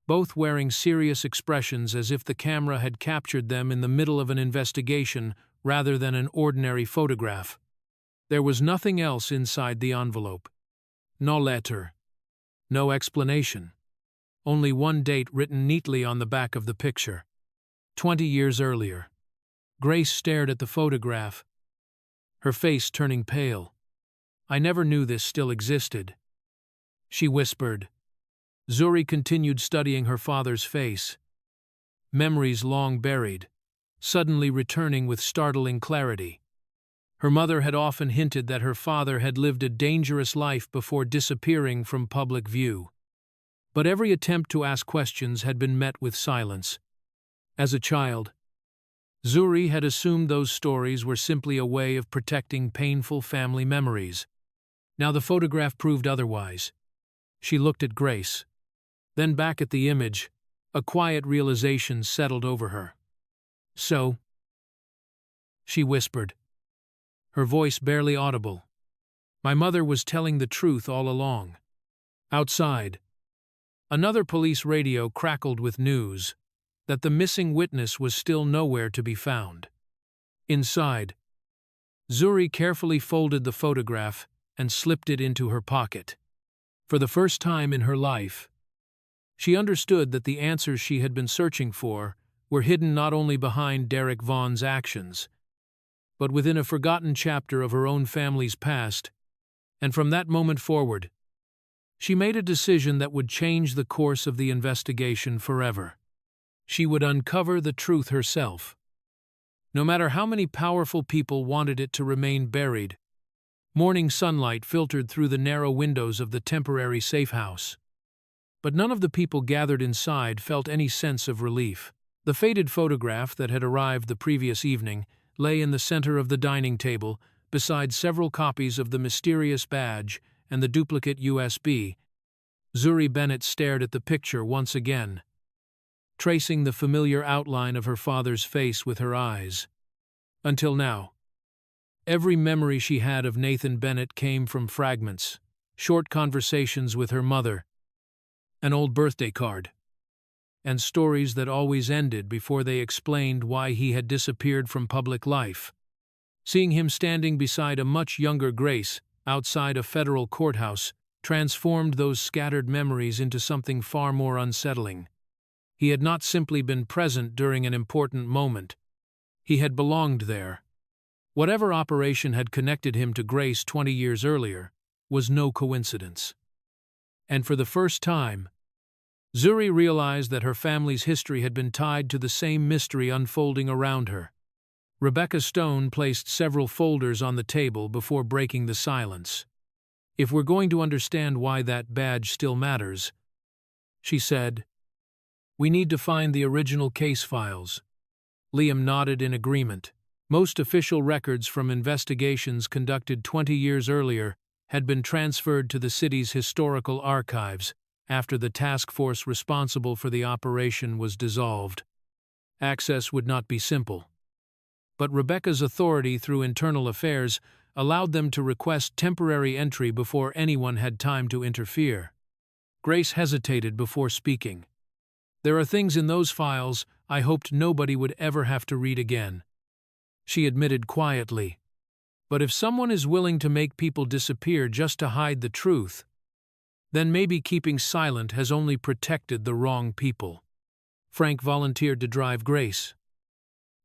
both wearing serious expressions as if the camera had captured them in the middle of an investigation rather than an ordinary photograph. There was nothing else inside the envelope. No letter. No explanation. Only one date written neatly on the back of the picture. 20 years earlier. Grace stared at the photograph, her face turning pale. "I never knew this still existed," she whispered. Zuri continued studying her father's face, memories long buried, suddenly returning with startling clarity. Her mother had often hinted that her father had lived a dangerous life before disappearing from public view. But every attempt to ask questions had been met with silence. As a child, Zuri had assumed those stories were simply a way of protecting painful family memories. Now the photograph proved otherwise. She looked at Grace, then back at the image. A quiet realization settled over her. "So," she whispered, her voice barely audible, "my mother was telling the truth all along." Outside, another police radio crackled with news that the missing witness was still nowhere to be found. Inside, Zuri carefully folded the photograph and slipped it into her pocket. For the first time in her life, she understood that the answers she had been searching for were hidden not only behind Derek Vaughn's actions, but within a forgotten chapter of her own family's past, and from that moment forward, she made a decision that would change the course of the investigation forever. She would uncover the truth herself, no matter how many powerful people wanted it to remain buried. Morning sunlight filtered through the narrow windows of the temporary safe house. But none of the people gathered inside felt any sense of relief. The faded photograph that had arrived the previous evening lay in the center of the dining table, beside several copies of the mysterious badge and the duplicate USB. Zuri Bennett stared at the picture once again, tracing the familiar outline of her father's face with her eyes. Until now, every memory she had of Nathan Bennett came from fragments, short conversations with her mother, an old birthday card, and stories that always ended before they explained why he had disappeared from public life. Seeing him standing beside a much younger Grace outside a federal courthouse transformed those scattered memories into something far more unsettling. He had not simply been present during an important moment. He had belonged there. Whatever operation had connected him to Grace 20 years earlier was no coincidence. And for the first time, Zuri realized that her family's history had been tied to the same mystery unfolding around her. Rebecca Stone placed several folders on the table before breaking the silence. "If we're going to understand why that badge still matters," she said, "we need to find the original case files." Liam nodded in agreement. Most official records from investigations conducted 20 years earlier had been transferred to the city's historical archives after the task force responsible for the operation was dissolved. Access would not be simple. But Rebecca's authority through internal affairs allowed them to request temporary entry before anyone had time to interfere. Grace hesitated before speaking. "There are things in those files I hoped nobody would ever have to read again," she admitted quietly. "But if someone is willing to make people disappear just to hide the truth, then maybe keeping silent has only protected the wrong people." Frank volunteered to drive Grace,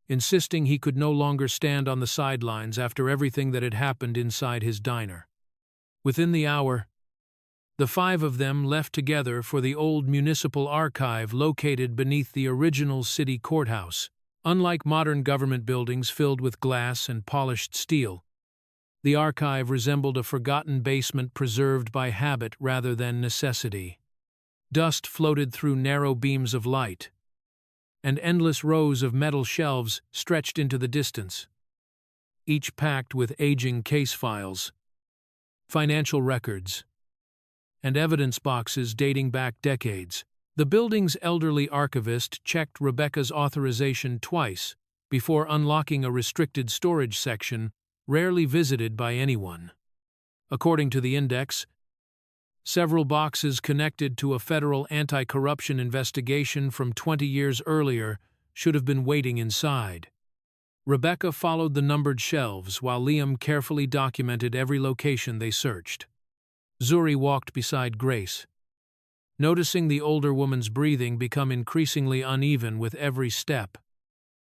insisting he could no longer stand on the sidelines after everything that had happened inside his diner. Within the hour, the five of them left together for the old municipal archive located beneath the original city courthouse. Unlike modern government buildings filled with glass and polished steel, the archive resembled a forgotten basement preserved by habit rather than necessity. Dust floated through narrow beams of light, and endless rows of metal shelves stretched into the distance, each packed with aging case files, financial records, and evidence boxes dating back decades. The building's elderly archivist checked Rebecca's authorization twice before unlocking a restricted storage section rarely visited by anyone. According to the index, several boxes connected to a federal anti-corruption investigation from 20 years earlier should have been waiting inside. Rebecca followed the numbered shelves while Liam carefully documented every location they searched. Zuri walked beside Grace, noticing the older woman's breathing become increasingly uneven with every step.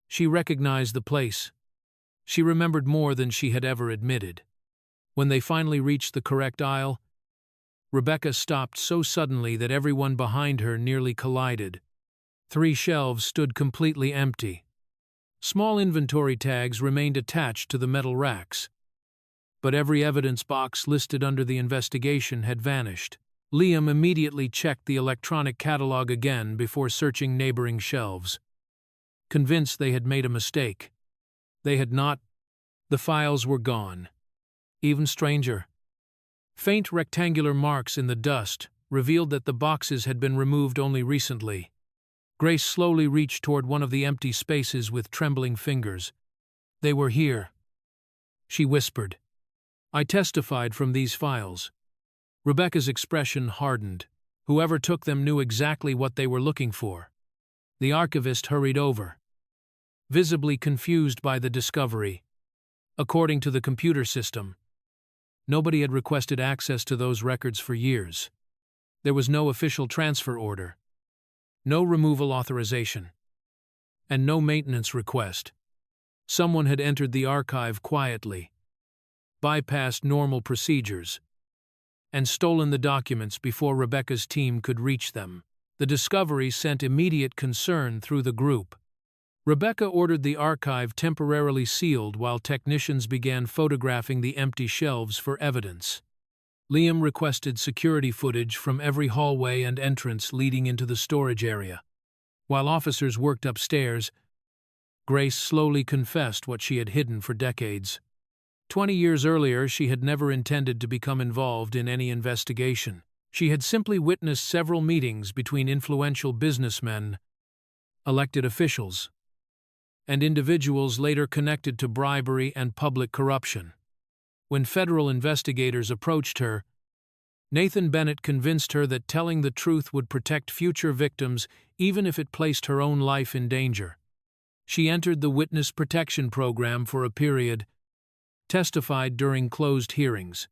She recognized the place. She remembered more than she had ever admitted. When they finally reached the correct aisle, Rebecca stopped so suddenly that everyone behind her nearly collided. 3 shelves stood completely empty. Small inventory tags remained attached to the metal racks, but every evidence box listed under the investigation had vanished. Liam immediately checked the electronic catalog again before searching neighboring shelves. Convinced they had made a mistake. They had not. The files were gone. Even stranger, faint rectangular marks in the dust revealed that the boxes had been removed only recently. Grace slowly reached toward one of the empty spaces with trembling fingers. "They were here," she whispered. "I testified from these files." Rebecca's expression hardened. Whoever took them knew exactly what they were looking for. The archivist hurried over, visibly confused by the discovery. According to the computer system, nobody had requested access to those records for years. There was no official transfer order, no removal authorization, and no maintenance request. Someone had entered the archive quietly, bypassed normal procedures, and stolen the documents before Rebecca's team could reach them. The discovery sent immediate concern through the group. Rebecca ordered the archive temporarily sealed while technicians began photographing the empty shelves for evidence. Liam requested security footage from every hallway and entrance leading into the storage area. While officers worked upstairs, Grace slowly confessed what she had hidden for decades. 20 years earlier, she had never intended to become involved in any investigation. She had simply witnessed several meetings between influential businessmen, elected officials, and individuals later connected to bribery and public corruption. When federal investigators approached her, Nathan Bennett convinced her that telling the truth would protect future victims even if it placed her own life in danger. She entered the Witness Protection Program for a period, testified during closed hearings,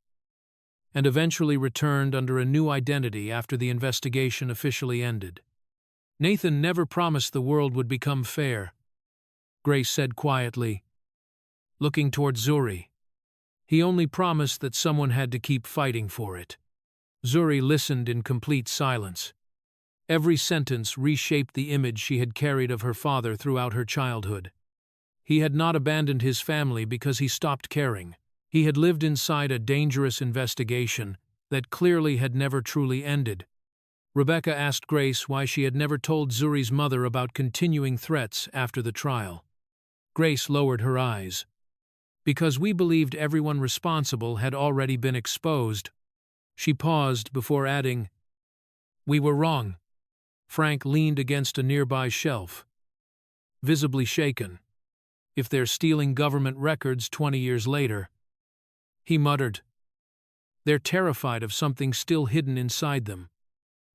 and eventually returned under a new identity after the investigation officially ended. "Nathan never promised the world would become fair," Grace said quietly, looking toward Zuri. "He only promised that someone had to keep fighting for it." Zuri listened in complete silence. Every sentence reshaped the image she had carried of her father throughout her childhood. He had not abandoned his family because he stopped caring. He had lived inside a dangerous investigation that clearly had never truly ended. Rebecca asked Grace why she had never told Zuri's mother about continuing threats after the trial. Grace lowered her eyes. "Because we believed everyone responsible had already been exposed." She paused before adding, "We were wrong." Frank leaned against a nearby shelf, visibly shaken. If they're stealing government records 20 years later, he muttered. They're terrified of something still hidden inside them.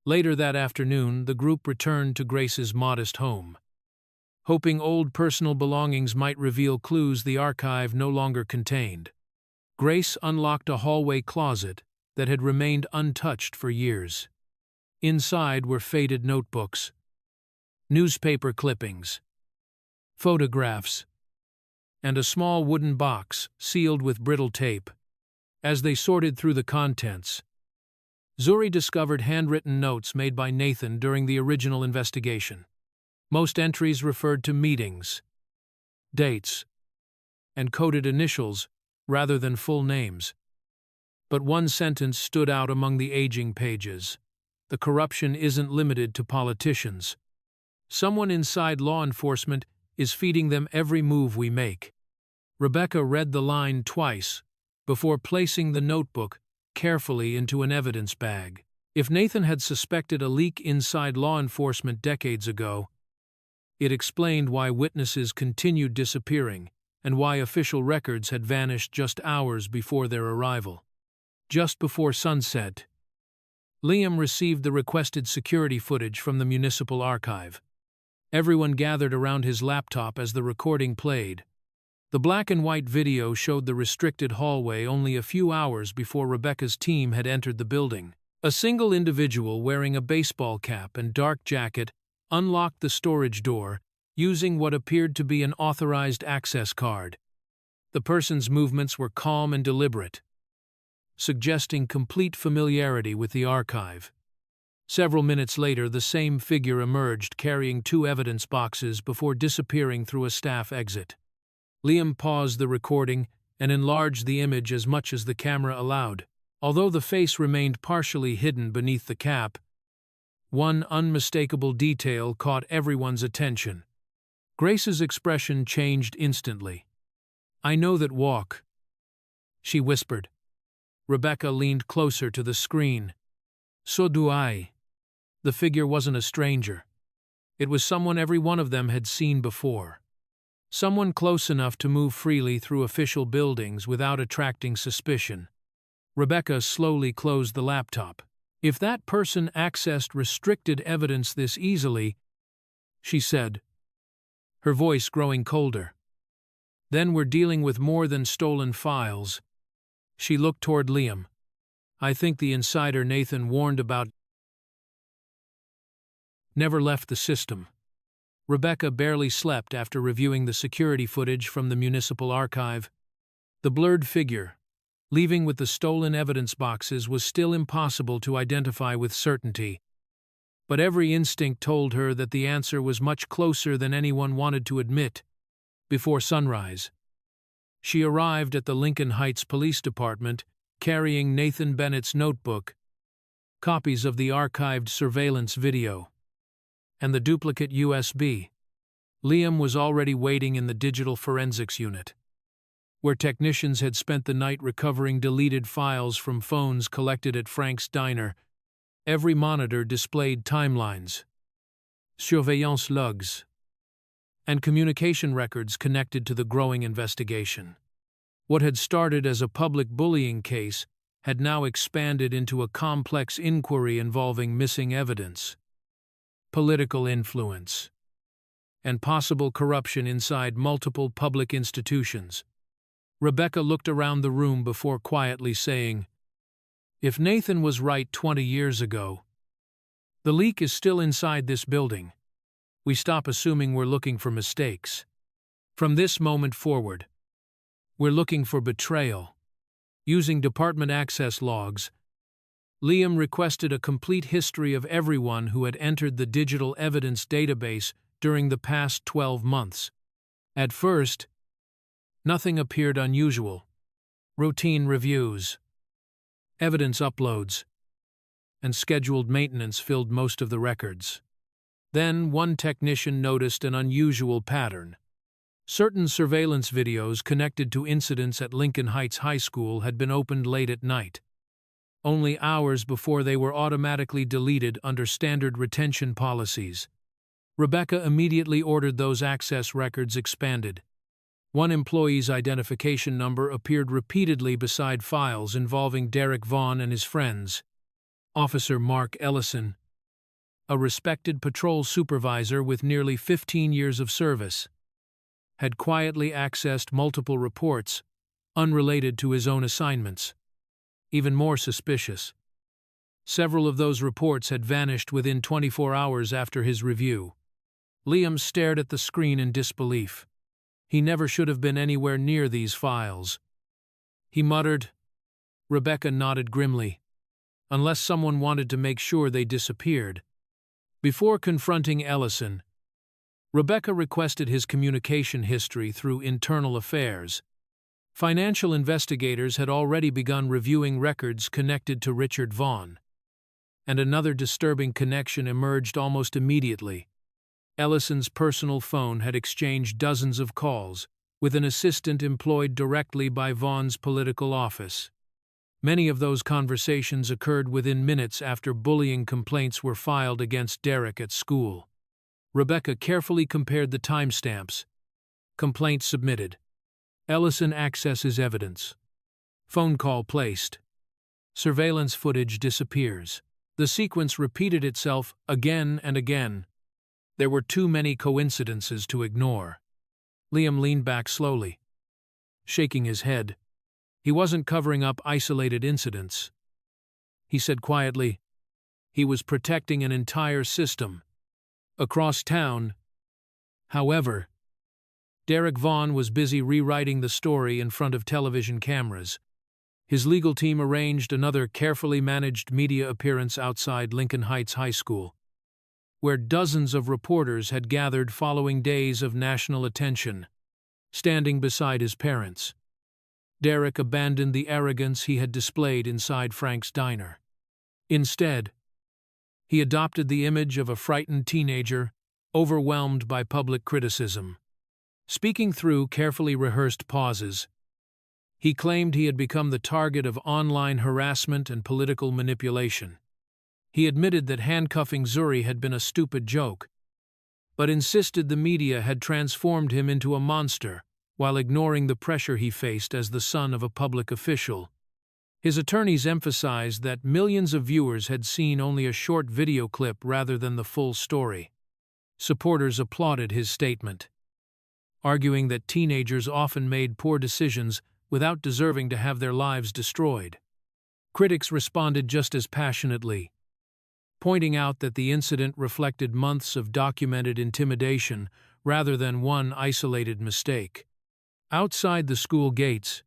Later that afternoon, the group returned to Grace's modest home. Hoping old personal belongings might reveal clues the archive no longer contained, Grace unlocked a hallway closet that had remained untouched for years. Inside were faded notebooks, newspaper clippings, photographs, and a small wooden box sealed with brittle tape. As they sorted through the contents, Zuri discovered handwritten notes made by Nathan during the original investigation. Most entries referred to meetings, dates, and coded initials rather than full names. But one sentence stood out among the aging pages. The corruption isn't limited to politicians. Someone inside law enforcement is feeding them every move we make. Rebecca read the line twice before placing the notebook carefully into an evidence bag. If Nathan had suspected a leak inside law enforcement decades ago, it explained why witnesses continued disappearing and why official records had vanished just hours before their arrival. Just before sunset, Liam received the requested security footage from the municipal archive. Everyone gathered around his laptop as the recording played. The black and white video showed the restricted hallway only a few hours before Rebecca's team had entered the building. A single individual wearing a baseball cap and dark jacket unlocked the storage door using what appeared to be an authorized access card. The person's movements were calm and deliberate, suggesting complete familiarity with the archive. Several minutes later, the same figure emerged carrying 2 evidence boxes before disappearing through a staff exit. Liam paused the recording and enlarged the image as much as the camera allowed. Although the face remained partially hidden beneath the cap, one unmistakable detail caught everyone's attention. Grace's expression changed instantly. "I know that walk," she whispered. Rebecca leaned closer to the screen. "So do I." The figure wasn't a stranger. It was someone every one of them had seen before. Someone close enough to move freely through official buildings without attracting suspicion. Rebecca slowly closed the laptop. If that person accessed restricted evidence this easily, she said, her voice growing colder, then we're dealing with more than stolen files. She looked toward Liam. "I think the insider Nathan warned about never left the system." Rebecca barely slept after reviewing the security footage from the municipal archive. The blurred figure, leaving with the stolen evidence boxes, was still impossible to identify with certainty. But every instinct told her that the answer was much closer than anyone wanted to admit. Before sunrise, she arrived at the Lincoln Heights Police Department carrying Nathan Bennett's notebook, copies of the archived surveillance video, and the duplicate USB. Liam was already waiting in the digital forensics unit, where technicians had spent the night recovering deleted files from phones collected at Frank's diner. Every monitor displayed timelines, surveillance logs, and communication records connected to the growing investigation. What had started as a public bullying case had now expanded into a complex inquiry involving missing evidence, political influence, and possible corruption inside multiple public institutions. Rebecca looked around the room before quietly saying, "If Nathan was right 20 years ago, the leak is still inside this building. We stop assuming we're looking for mistakes. From this moment forward, we're looking for betrayal." Using department access logs, Liam requested a complete history of everyone who had entered the digital evidence database during the past 12 months. At first, nothing appeared unusual. Routine reviews, evidence uploads, and scheduled maintenance filled most of the records. Then one technician noticed an unusual pattern. Certain surveillance videos connected to incidents at Lincoln Heights High School had been opened late at night, only hours before they were automatically deleted under standard retention policies. Rebecca immediately ordered those access records expanded. One employee's identification number appeared repeatedly beside files involving Derek Vaughn and his friends. Officer Mark Ellison, a respected patrol supervisor with nearly 15 years of service, had quietly accessed multiple reports unrelated to his own assignments. Even more suspicious, several of those reports had vanished within 24 hours after his review. Liam stared at the screen in disbelief. He never should have been anywhere near these files. He muttered. Rebecca nodded grimly. Unless someone wanted to make sure they disappeared. Before confronting Ellison, Rebecca requested his communication history through Internal Affairs. Financial investigators had already begun reviewing records connected to Richard Vaughn. And another disturbing connection emerged almost immediately. Ellison's personal phone had exchanged dozens of calls with an assistant employed directly by Vaughn's political office. Many of those conversations occurred within minutes after bullying complaints were filed against Derek at school. Rebecca carefully compared the timestamps. Complaint submitted. Ellison accesses evidence. Phone call placed. Surveillance footage disappears. The sequence repeated itself again and again. There were too many coincidences to ignore. Liam leaned back slowly, shaking his head. He wasn't covering up isolated incidents. He said quietly, he was protecting an entire system. Across town, however, Derek Vaughn was busy rewriting the story in front of television cameras. His legal team arranged another carefully managed media appearance outside Lincoln Heights High School, where dozens of reporters had gathered following days of national attention, standing beside his parents. Derek abandoned the arrogance he had displayed inside Frank's diner. Instead, he adopted the image of a frightened teenager, overwhelmed by public criticism. Speaking through carefully rehearsed pauses, he claimed he had become the target of online harassment and political manipulation. He admitted that handcuffing Zuri had been a stupid joke, but insisted the media had transformed him into a monster while ignoring the pressure he faced as the son of a public official. His attorneys emphasized that millions of viewers had seen only a short video clip rather than the full story. Supporters applauded his statement, arguing that teenagers often made poor decisions without deserving to have their lives destroyed. Critics responded just as passionately, pointing out that the incident reflected months of documented intimidation rather than one isolated mistake. Outside the school gates,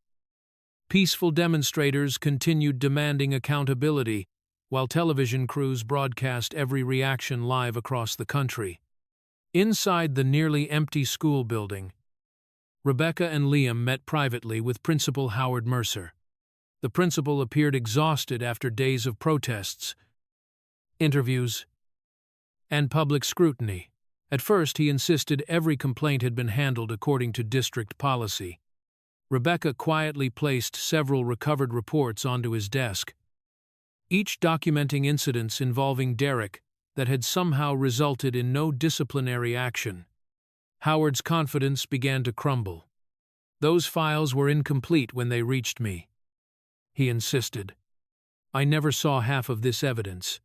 peaceful demonstrators continued demanding accountability, while television crews broadcast every reaction live across the country. Inside the nearly empty school building, Rebecca and Liam met privately with Principal Howard Mercer. The principal appeared exhausted after days of protests, interviews, and public scrutiny. At first, he insisted every complaint had been handled according to district policy. Rebecca quietly placed several recovered reports onto his desk, each documenting incidents involving Derek that had somehow resulted in no disciplinary action. Howard's confidence began to crumble. Those files were incomplete when they reached me, he insisted. I never saw half of this evidence.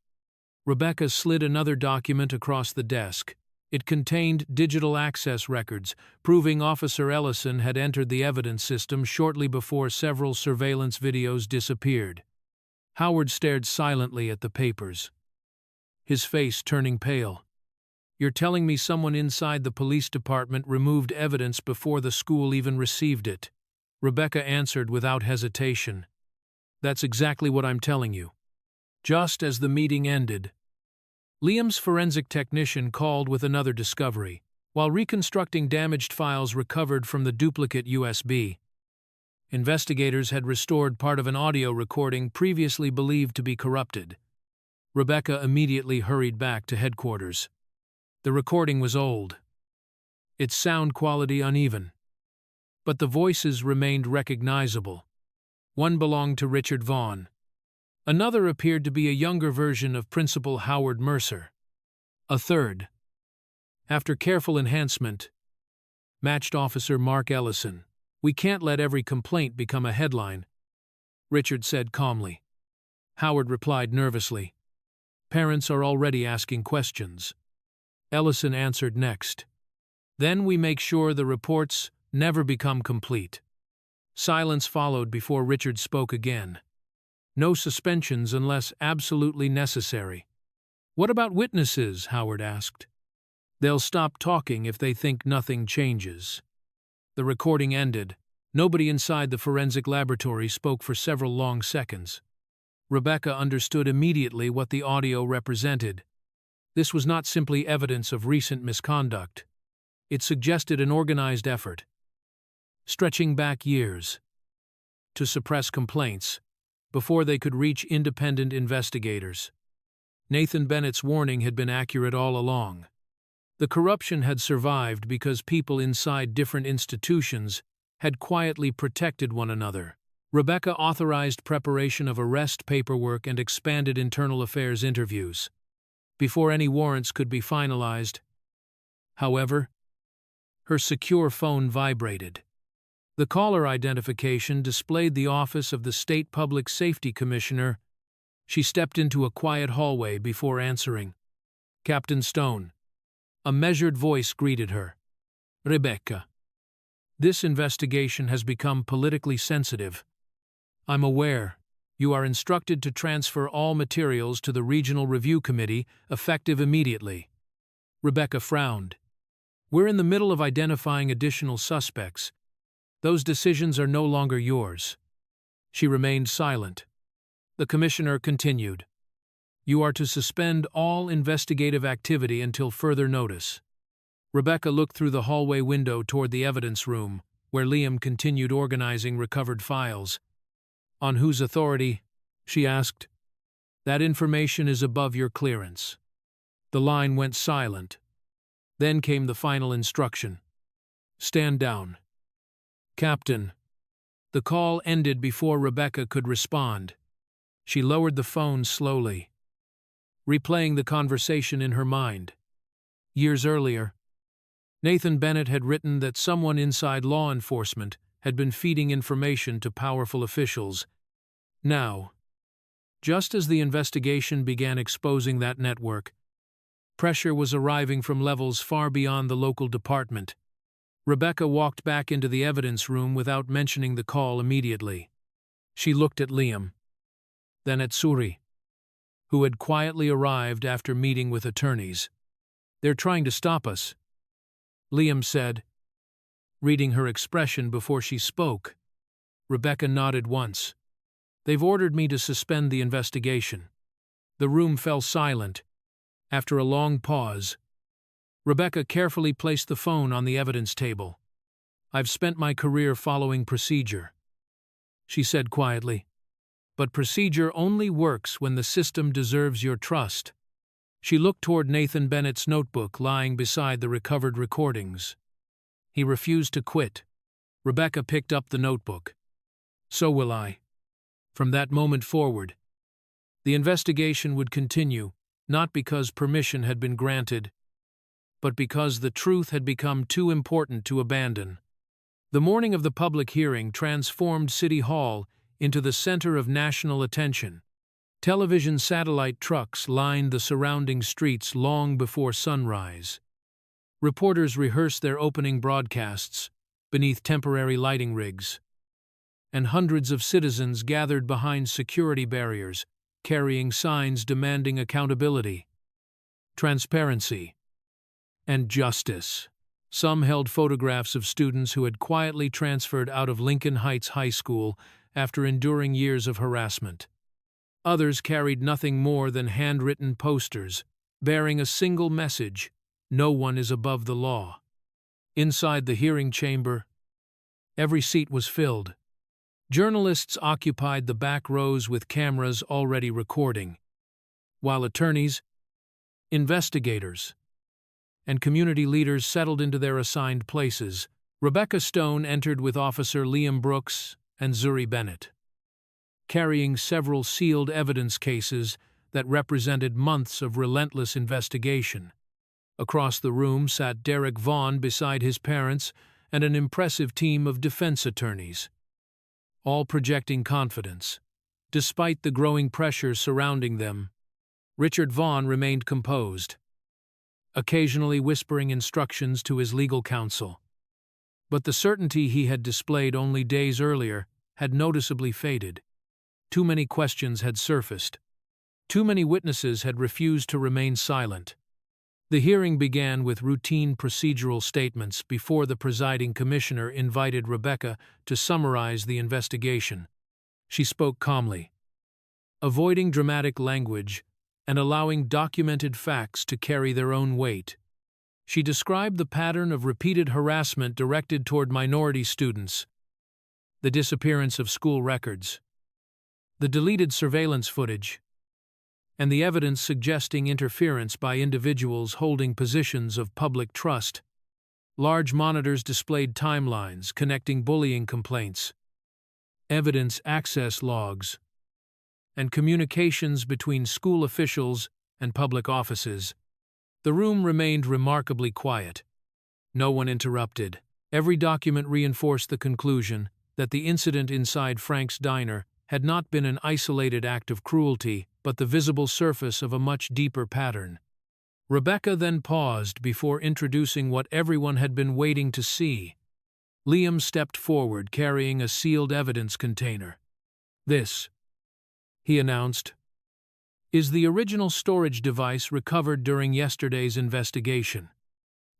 Rebecca slid another document across the desk. It contained digital access records, proving Officer Ellison had entered the evidence system shortly before several surveillance videos disappeared. Howard stared silently at the papers, his face turning pale. You're telling me someone inside the police department removed evidence before the school even received it? Rebecca answered without hesitation. That's exactly what I'm telling you. Just as the meeting ended, Liam's forensic technician called with another discovery. While reconstructing damaged files recovered from the duplicate USB, investigators had restored part of an audio recording previously believed to be corrupted. Rebecca immediately hurried back to headquarters. The recording was old, its sound quality uneven, but the voices remained recognizable. One belonged to Richard Vaughn. Another appeared to be a younger version of Principal Howard Mercer. A third, After careful enhancement, matched Officer Mark Ellison. "We can't let every complaint become a headline," Richard said calmly. Howard replied nervously, "Parents are already asking questions." Ellison answered next, "Then we make sure the reports never become complete." Silence followed before Richard spoke again. "No suspensions unless absolutely necessary." "What about witnesses?" Howard asked. "They'll stop talking if they think nothing changes." The recording ended. Nobody inside the forensic laboratory spoke for several long seconds. Rebecca understood immediately what the audio represented. This was not simply evidence of recent misconduct. It suggested an organized effort, stretching back years, to suppress complaints before they could reach independent investigators. Nathan Bennett's warning had been accurate all along. The corruption had survived because people inside different institutions had quietly protected one another. Rebecca authorized preparation of arrest paperwork and expanded internal affairs interviews before any warrants could be finalized. However, her secure phone vibrated. The caller identification displayed the office of the State Public Safety Commissioner. She stepped into a quiet hallway before answering. "Captain Stone." A measured voice greeted her. "Rebecca, this investigation has become politically sensitive. I'm aware. You are instructed to transfer all materials to the Regional Review Committee, effective immediately." Rebecca frowned. "We're in the middle of identifying additional suspects. Those decisions are no longer yours." She remained silent. The commissioner continued. "You are to suspend all investigative activity until further notice." Rebecca looked through the hallway window toward the evidence room, where Liam continued organizing recovered files. "On whose authority?" she asked. "That information is above your clearance." The line went silent. Then came the final instruction. "Stand down." "Captain." The call ended before Rebecca could respond. She lowered the phone slowly, replaying the conversation in her mind. Years earlier, Nathan Bennett had written that someone inside law enforcement had been feeding information to powerful officials. Now, just as the investigation began exposing that network, pressure was arriving from levels far beyond the local department. Rebecca walked back into the evidence room without mentioning the call immediately. She looked at Liam, then at Suri, who had quietly arrived after meeting with attorneys. "They're trying to stop us," Liam said, reading her expression before she spoke. Rebecca nodded once. "They've ordered me to suspend the investigation." The room fell silent. After a long pause, Rebecca carefully placed the phone on the evidence table. "I've spent my career following procedure," she said quietly. "But procedure only works when the system deserves your trust." She looked toward Nathan Bennett's notebook lying beside the recovered recordings. He refused to quit. Rebecca picked up the notebook. "So will I." From that moment forward, the investigation would continue, not because permission had been granted, but because the truth had become too important to abandon. The morning of the public hearing transformed City Hall into the center of national attention. Television satellite trucks lined the surrounding streets long before sunrise. Reporters rehearsed their opening broadcasts beneath temporary lighting rigs, and hundreds of citizens gathered behind security barriers, carrying signs demanding accountability, transparency, and justice. Some held photographs of students who had quietly transferred out of Lincoln Heights High School after enduring years of harassment. Others carried nothing more than handwritten posters, bearing a single message: no one is above the law. Inside the hearing chamber, every seat was filled. Journalists occupied the back rows with cameras already recording, while attorneys, investigators, and community leaders settled into their assigned places. Rebecca Stone entered with Officer Liam Brooks and Zuri Bennett, carrying several sealed evidence cases that represented months of relentless investigation. Across the room sat Derek Vaughn beside his parents and an impressive team of defense attorneys, all projecting confidence. Despite the growing pressure surrounding them, Richard Vaughn remained composed, occasionally whispering instructions to his legal counsel. But the certainty he had displayed only days earlier had noticeably faded. Too many questions had surfaced. Too many witnesses had refused to remain silent. The hearing began with routine procedural statements before the presiding commissioner invited Rebecca to summarize the investigation. She spoke calmly, avoiding dramatic language and allowing documented facts to carry their own weight. She described the pattern of repeated harassment directed toward minority students, the disappearance of school records, the deleted surveillance footage, and the evidence suggesting interference by individuals holding positions of public trust. Large monitors displayed timelines connecting bullying complaints, evidence access logs, and communications between school officials and public offices. The room remained remarkably quiet. No one interrupted. Every document reinforced the conclusion that the incident inside Frank's diner had not been an isolated act of cruelty, but the visible surface of a much deeper pattern. Rebecca then paused before introducing what everyone had been waiting to see. Liam stepped forward carrying a sealed evidence container. "This," he announced, "is the original storage device recovered during yesterday's investigation."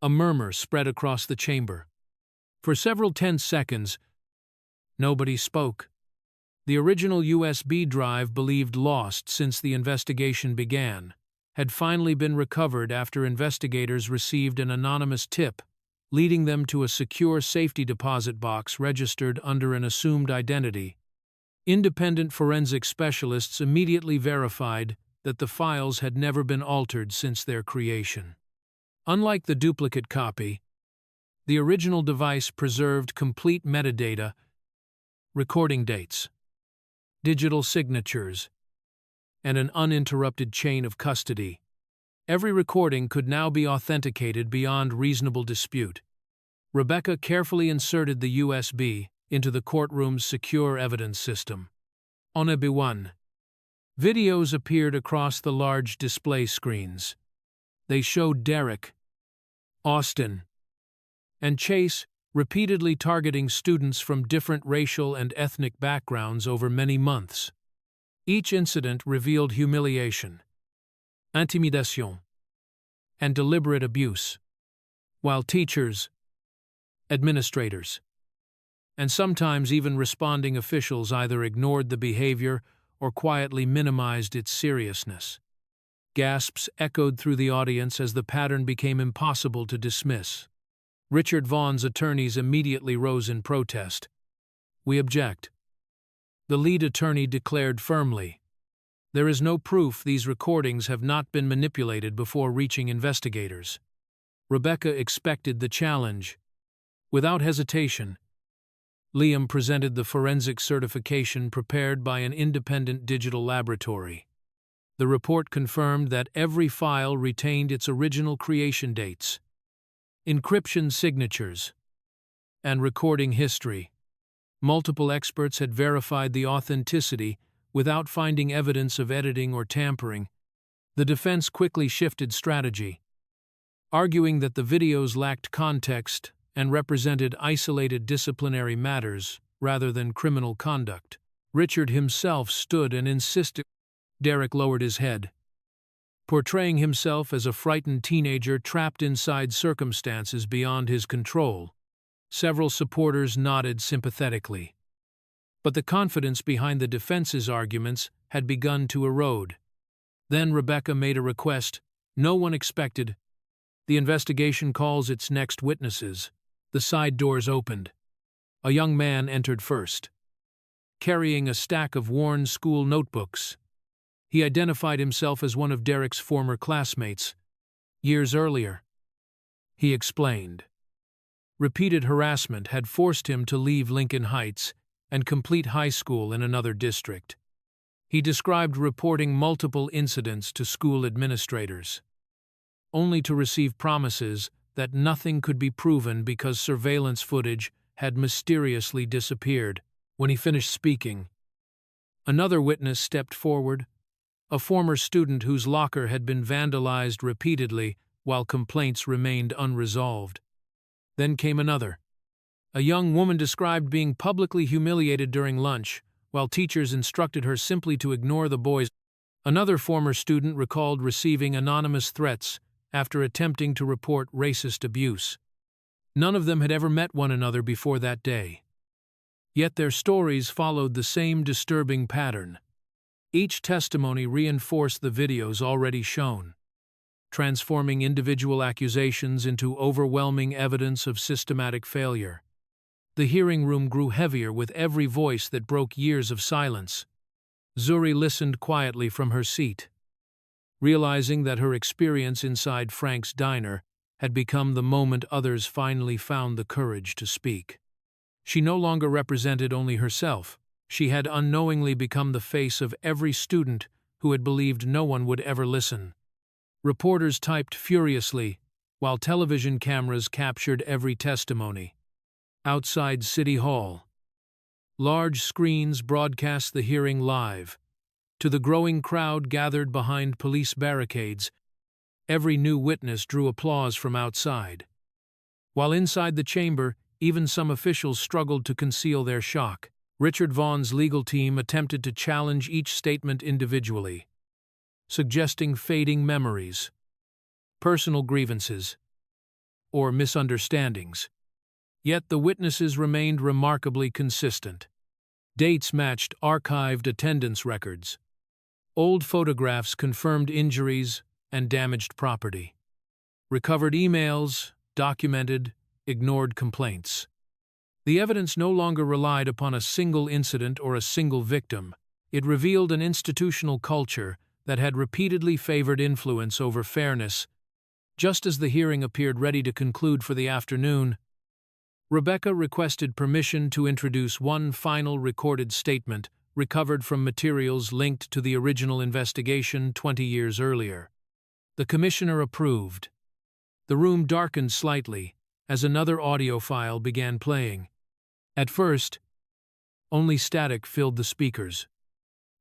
A murmur spread across the chamber. For several tense seconds, nobody spoke. The original USB drive, believed lost since the investigation began, had finally been recovered after investigators received an anonymous tip, leading them to a secure safety deposit box registered under an assumed identity. Independent forensic specialists immediately verified that the files had never been altered since their creation. Unlike the duplicate copy, the original device preserved complete metadata, recording dates, digital signatures, and an uninterrupted chain of custody. Every recording could now be authenticated beyond reasonable dispute. Rebecca carefully inserted the USB into the courtroom's secure evidence system. On EB1, videos appeared across the large display screens. They showed Derek, Austin, and Chase repeatedly targeting students from different racial and ethnic backgrounds over many months. Each incident revealed humiliation, intimidation, and deliberate abuse, while teachers, administrators, and sometimes even responding officials either ignored the behavior or quietly minimized its seriousness. Gasps echoed through the audience as the pattern became impossible to dismiss. Richard Vaughn's attorneys immediately rose in protest. "We object." The lead attorney declared firmly, "There is no proof these recordings have not been manipulated before reaching investigators." Rebecca expected the challenge. Without hesitation, Liam presented the forensic certification prepared by an independent digital laboratory. The report confirmed that every file retained its original creation dates, encryption signatures, and recording history. Multiple experts had verified the authenticity without finding evidence of editing or tampering. The defense quickly shifted strategy, arguing that the videos lacked context and represented isolated disciplinary matters rather than criminal conduct. Richard himself stood and insisted. Derek lowered his head, portraying himself as a frightened teenager trapped inside circumstances beyond his control. Several supporters nodded sympathetically. But the confidence behind the defense's arguments had begun to erode. Then Rebecca made a request no one expected. "The investigation calls its next witnesses." The side doors opened. A young man entered first, carrying a stack of worn school notebooks. He identified himself as one of Derek's former classmates. Years earlier, he explained, repeated harassment had forced him to leave Lincoln Heights and complete high school in another district. He described reporting multiple incidents to school administrators, only to receive promises that nothing could be proven because surveillance footage had mysteriously disappeared. When he finished speaking, another witness stepped forward, a former student whose locker had been vandalized repeatedly while complaints remained unresolved. Then came another. A young woman described being publicly humiliated during lunch, while teachers instructed her simply to ignore the boys. Another former student recalled receiving anonymous threats after attempting to report racist abuse. None of them had ever met one another before that day. Yet their stories followed the same disturbing pattern. Each testimony reinforced the videos already shown, transforming individual accusations into overwhelming evidence of systematic failure. The hearing room grew heavier with every voice that broke years of silence. Zuri listened quietly from her seat, realizing that her experience inside Frank's diner had become the moment others finally found the courage to speak. She no longer represented only herself. She had unknowingly become the face of every student who had believed no one would ever listen. Reporters typed furiously, while television cameras captured every testimony. Outside City Hall, large screens broadcast the hearing live. To the growing crowd gathered behind police barricades, every new witness drew applause from outside. While inside the chamber, even some officials struggled to conceal their shock. Richard Vaughn's legal team attempted to challenge each statement individually, suggesting fading memories, personal grievances, or misunderstandings. Yet the witnesses remained remarkably consistent. Dates matched archived attendance records. Old photographs confirmed injuries and damaged property. Recovered emails documented ignored complaints. The evidence no longer relied upon a single incident or a single victim. It revealed an institutional culture that had repeatedly favored influence over fairness. Just as the hearing appeared ready to conclude for the afternoon, Rebecca requested permission to introduce one final recorded statement recovered from materials linked to the original investigation 20 years earlier. The commissioner approved. The room darkened slightly as another audio file began playing. At first, only static filled the speakers.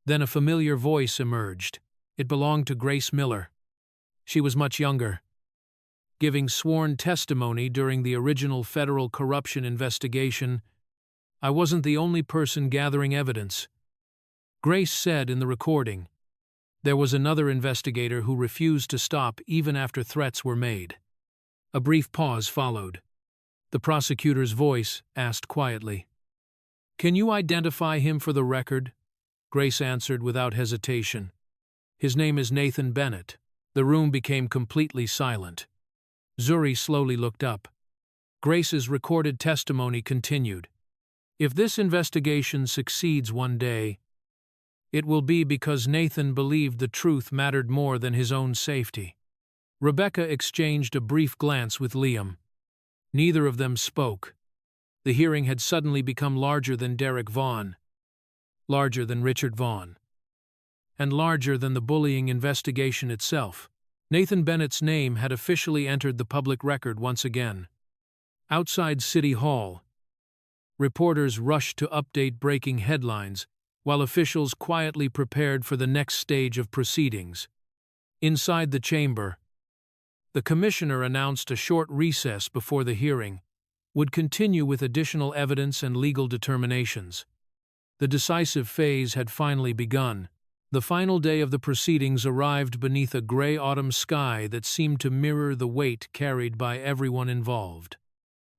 Then a familiar voice emerged. It belonged to Grace Miller. She was much younger, giving sworn testimony during the original federal corruption investigation. "I wasn't the only person gathering evidence," Grace said in the recording. There was another investigator who refused to stop even after threats were made. A brief pause followed. The prosecutor's voice asked quietly, "Can you identify him for the record?" Grace answered without hesitation. "His name is Nathan Bennett." The room became completely silent. Zuri slowly looked up. Grace's recorded testimony continued. "If this investigation succeeds one day, it will be because Nathan believed the truth mattered more than his own safety." Rebecca exchanged a brief glance with Liam. Neither of them spoke. The hearing had suddenly become larger than Derek Vaughn, larger than Richard Vaughn, and larger than the bullying investigation itself. Nathan Bennett's name had officially entered the public record once again. Outside City Hall, reporters rushed to update breaking headlines, while officials quietly prepared for the next stage of proceedings. Inside the chamber, the commissioner announced a short recess before the hearing would continue with additional evidence and legal determinations. The decisive phase had finally begun. The final day of the proceedings arrived beneath a gray autumn sky that seemed to mirror the weight carried by everyone involved.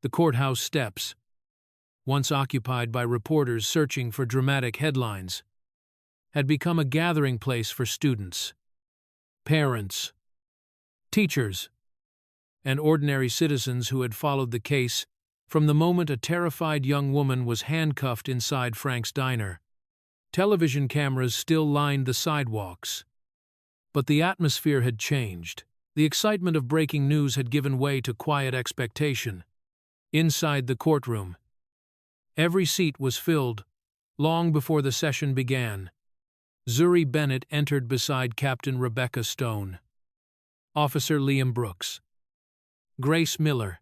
The courthouse steps, once occupied by reporters searching for dramatic headlines, had become a gathering place for students, parents, teachers, and ordinary citizens who had followed the case from the moment a terrified young woman was handcuffed inside Frank's diner. Television cameras still lined the sidewalks. But the atmosphere had changed. The excitement of breaking news had given way to quiet expectation. Inside the courtroom, every seat was filled long before the session began. Zuri Bennett entered beside Captain Rebecca Stone. Officer Liam Brooks, Grace Miller,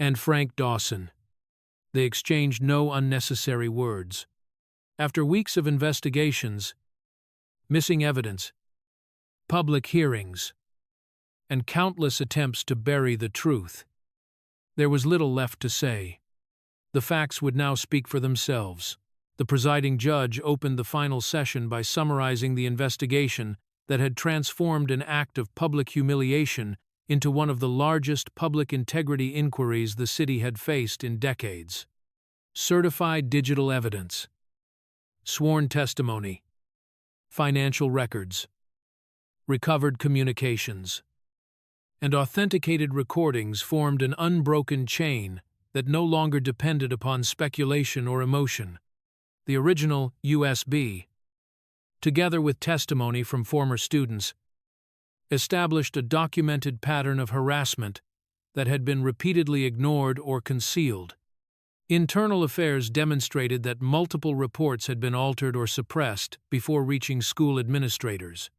and Frank Dawson. They exchanged no unnecessary words. After weeks of investigations, missing evidence, public hearings, and countless attempts to bury the truth, there was little left to say. The facts would now speak for themselves. The presiding judge opened the final session by summarizing the investigation that had transformed an act of public humiliation into one of the largest public integrity inquiries the city had faced in decades. Certified digital evidence, sworn testimony, financial records, recovered communications, and authenticated recordings formed an unbroken chain that no longer depended upon speculation or emotion. The original USB, together with testimony from former students, established a documented pattern of harassment that had been repeatedly ignored or concealed. Internal affairs demonstrated that multiple reports had been altered or suppressed before reaching school administrators,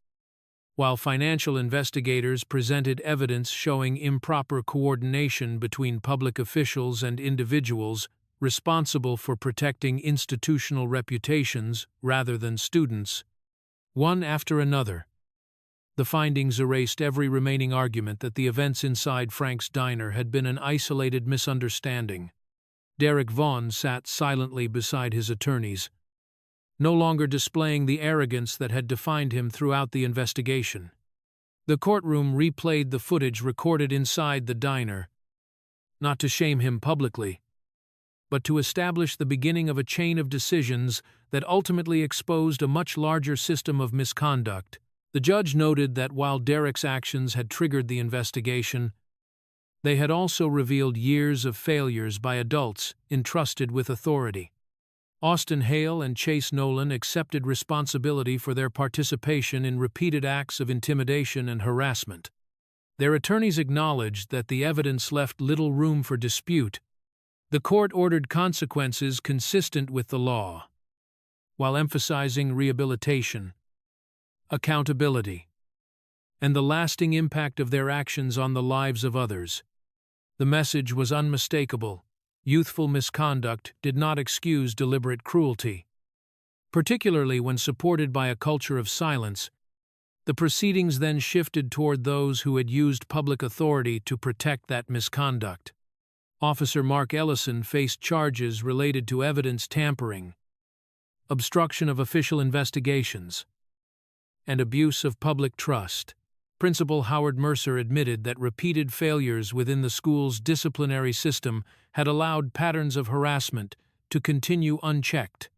while financial investigators presented evidence showing improper coordination between public officials and individuals responsible for protecting institutional reputations rather than students. One after another, the findings erased every remaining argument that the events inside Frank's diner had been an isolated misunderstanding. Derek Vaughn sat silently beside his attorneys, no longer displaying the arrogance that had defined him throughout the investigation. The courtroom replayed the footage recorded inside the diner, not to shame him publicly, but to establish the beginning of a chain of decisions that ultimately exposed a much larger system of misconduct. The judge noted that while Derek's actions had triggered the investigation, they had also revealed years of failures by adults entrusted with authority. Austin Hale and Chase Nolan accepted responsibility for their participation in repeated acts of intimidation and harassment. Their attorneys acknowledged that the evidence left little room for dispute. The court ordered consequences consistent with the law, while emphasizing rehabilitation, accountability, and the lasting impact of their actions on the lives of others. The message was unmistakable. Youthful misconduct did not excuse deliberate cruelty. Particularly when supported by a culture of silence, the proceedings then shifted toward those who had used public authority to protect that misconduct. Officer Mark Ellison faced charges related to evidence tampering, obstruction of official investigations, and abuse of public trust. Principal Howard Mercer admitted that repeated failures within the school's disciplinary system had allowed patterns of harassment to continue unchecked.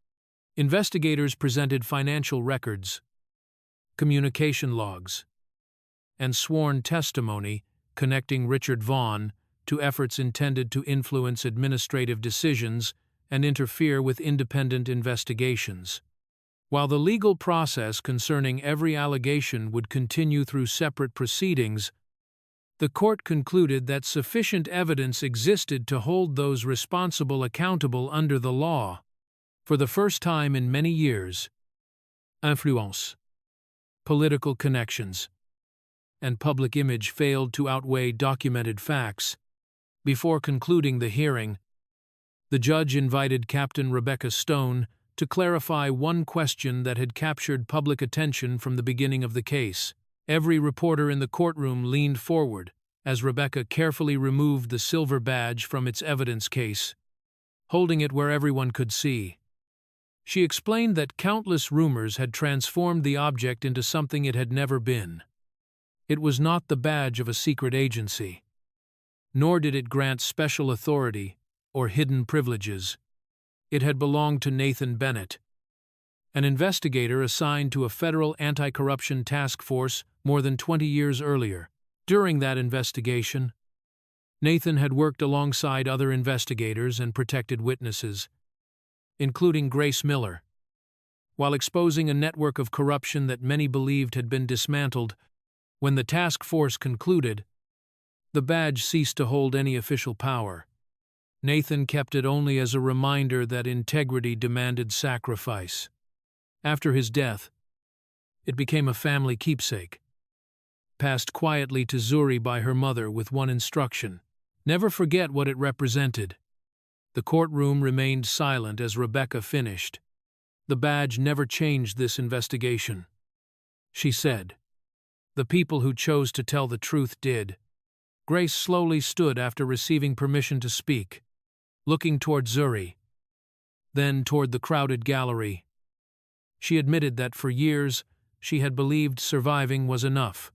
Investigators presented financial records, communication logs, and sworn testimony connecting Richard Vaughn to efforts intended to influence administrative decisions and interfere with independent investigations. While the legal process concerning every allegation would continue through separate proceedings, the court concluded that sufficient evidence existed to hold those responsible accountable under the law. For the first time in many years, influence, political connections, and public image failed to outweigh documented facts. Before concluding the hearing, the judge invited Captain Rebecca Stone to clarify one question that had captured public attention from the beginning of the case. Every reporter in the courtroom leaned forward as Rebecca carefully removed the silver badge from its evidence case, holding it where everyone could see. She explained that countless rumors had transformed the object into something it had never been. It was not the badge of a secret agency, nor did it grant special authority or hidden privileges. It had belonged to Nathan Bennett, an investigator assigned to a federal anti-corruption task force more than 20 years earlier. During that investigation, Nathan had worked alongside other investigators and protected witnesses, including Grace Miller, while exposing a network of corruption that many believed had been dismantled. When the task force concluded, the badge ceased to hold any official power. Nathan kept it only as a reminder that integrity demanded sacrifice. After his death, it became a family keepsake, passed quietly to Zuri by her mother with one instruction: never forget what it represented. The courtroom remained silent as Rebecca finished. The badge never changed this investigation. She said, "The people who chose to tell the truth did." Grace slowly stood after receiving permission to speak, looking toward Zuri, then toward the crowded gallery. She admitted that for years she had believed surviving was enough.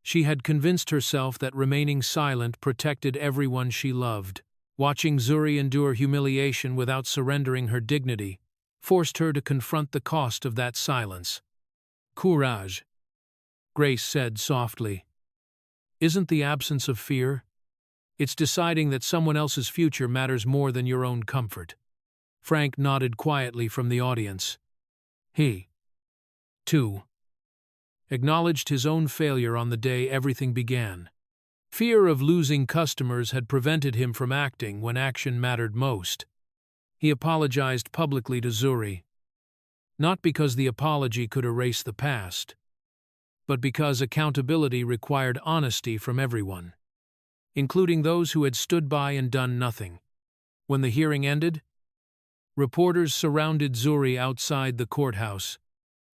She had convinced herself that remaining silent protected everyone she loved. Watching Zuri endure humiliation without surrendering her dignity forced her to confront the cost of that silence. "Courage," Grace said softly. "Isn't the absence of fear? It's deciding that someone else's future matters more than your own comfort." Frank nodded quietly from the audience. He, too, acknowledged his own failure on the day everything began. Fear of losing customers had prevented him from acting when action mattered most. He apologized publicly to Zuri, not because the apology could erase the past, but because accountability required honesty from everyone, including those who had stood by and done nothing. When the hearing ended, reporters surrounded Zuri outside the courthouse.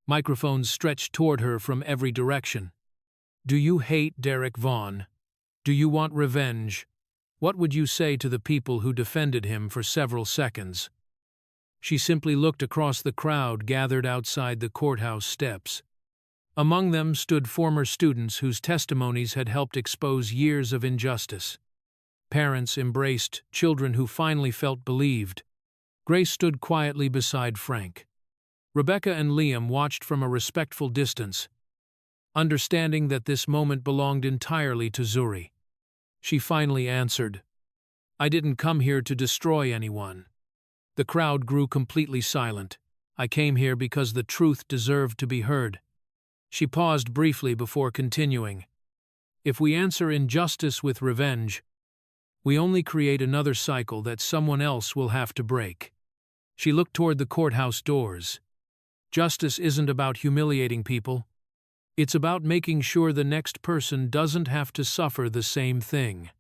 Microphones stretched toward her from every direction. "Do you hate Derek Vaughn? Do you want revenge? What would you say to the people who defended him for several seconds?" She simply looked across the crowd gathered outside the courthouse steps. Among them stood former students whose testimonies had helped expose years of injustice. Parents embraced children who finally felt believed. Grace stood quietly beside Frank. Rebecca and Liam watched from a respectful distance, understanding that this moment belonged entirely to Zuri. She finally answered, "I didn't come here to destroy anyone." The crowd grew completely silent. "I came here because the truth deserved to be heard." She paused briefly before continuing. "If we answer injustice with revenge, we only create another cycle that someone else will have to break." She looked toward the courthouse doors. "Justice isn't about humiliating people. It's about making sure the next person doesn't have to suffer the same thing."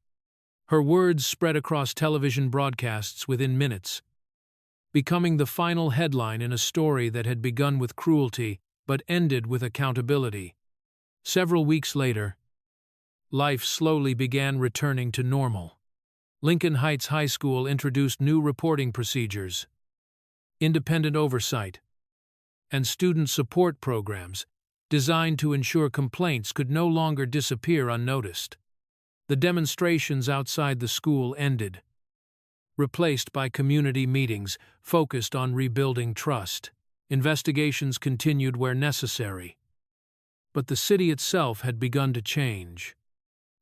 Her words spread across television broadcasts within minutes, becoming the final headline in a story that had begun with cruelty but ended with accountability. Several weeks later, life slowly began returning to normal. Lincoln Heights High School introduced new reporting procedures, independent oversight, and student support programs designed to ensure complaints could no longer disappear unnoticed. The demonstrations outside the school ended, replaced by community meetings focused on rebuilding trust. Investigations continued where necessary. But the city itself had begun to change.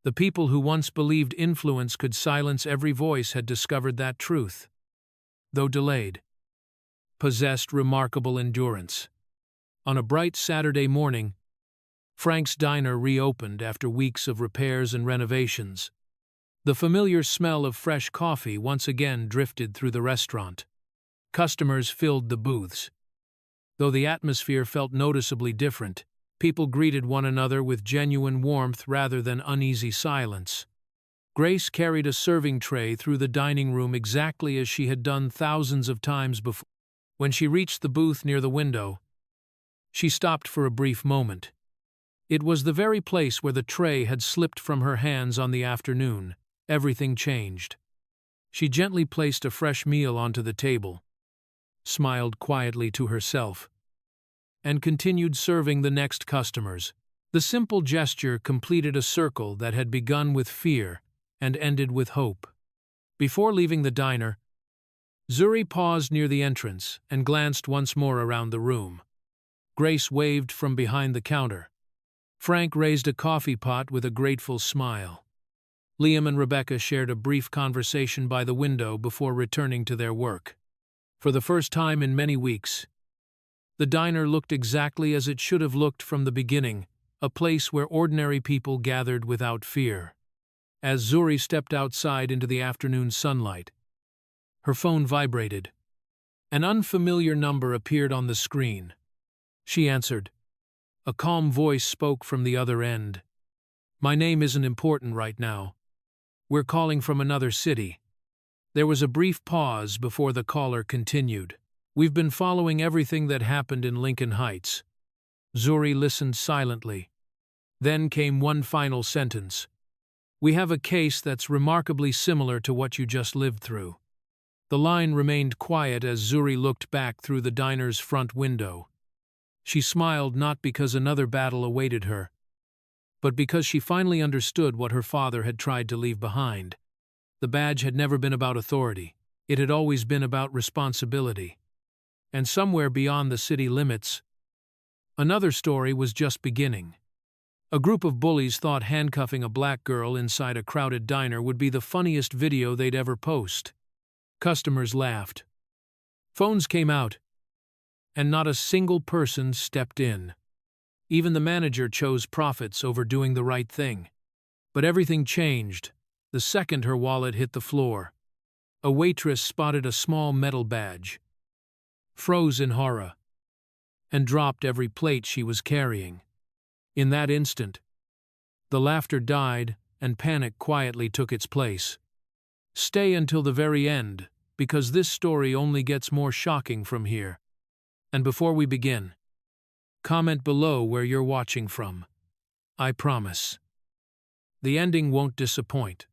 The people who once believed influence could silence every voice had discovered that truth, though delayed, possessed remarkable endurance. On a bright Saturday morning, Frank's Diner reopened after weeks of repairs and renovations. The familiar smell of fresh coffee once again drifted through the restaurant. Customers filled the booths. Though the atmosphere felt noticeably different, people greeted one another with genuine warmth rather than uneasy silence. Grace carried a serving tray through the dining room exactly as she had done thousands of times before. When she reached the booth near the window, she stopped for a brief moment. It was the very place where the tray had slipped from her hands on the afternoon. Everything changed. She gently placed a fresh meal onto the table, smiled quietly to herself, and continued serving the next customers. The simple gesture completed a circle that had begun with fear and ended with hope. Before leaving the diner, Zuri paused near the entrance and glanced once more around the room. Grace waved from behind the counter. Frank raised a coffee pot with a grateful smile. Liam and Rebecca shared a brief conversation by the window before returning to their work. For the first time in many weeks, the diner looked exactly as it should have looked from the beginning, a place where ordinary people gathered without fear. As Zuri stepped outside into the afternoon sunlight, her phone vibrated. An unfamiliar number appeared on the screen. She answered. A calm voice spoke from the other end. My name isn't important right now. We're calling from another city. There was a brief pause before the caller continued. We've been following everything that happened in Lincoln Heights. Zuri listened silently. Then came one final sentence. We have a case that's remarkably similar to what you just lived through. The line remained quiet as Zuri looked back through the diner's front window. She smiled not because another battle awaited her, but because she finally understood what her father had tried to leave behind. The badge had never been about authority. It had always been about responsibility. And somewhere beyond the city limits, another story was just beginning. A group of bullies thought handcuffing a black girl inside a crowded diner would be the funniest video they'd ever post. Customers laughed. Phones came out, and not a single person stepped in. Even the manager chose profits over doing the right thing. But everything changed the second her wallet hit the floor. A waitress spotted a small metal badge, froze in horror, and dropped every plate she was carrying. In that instant, the laughter died and panic quietly took its place. Stay until the very end, because this story only gets more shocking from here. And before we begin, comment below where you're watching from. I promise. The ending won't disappoint.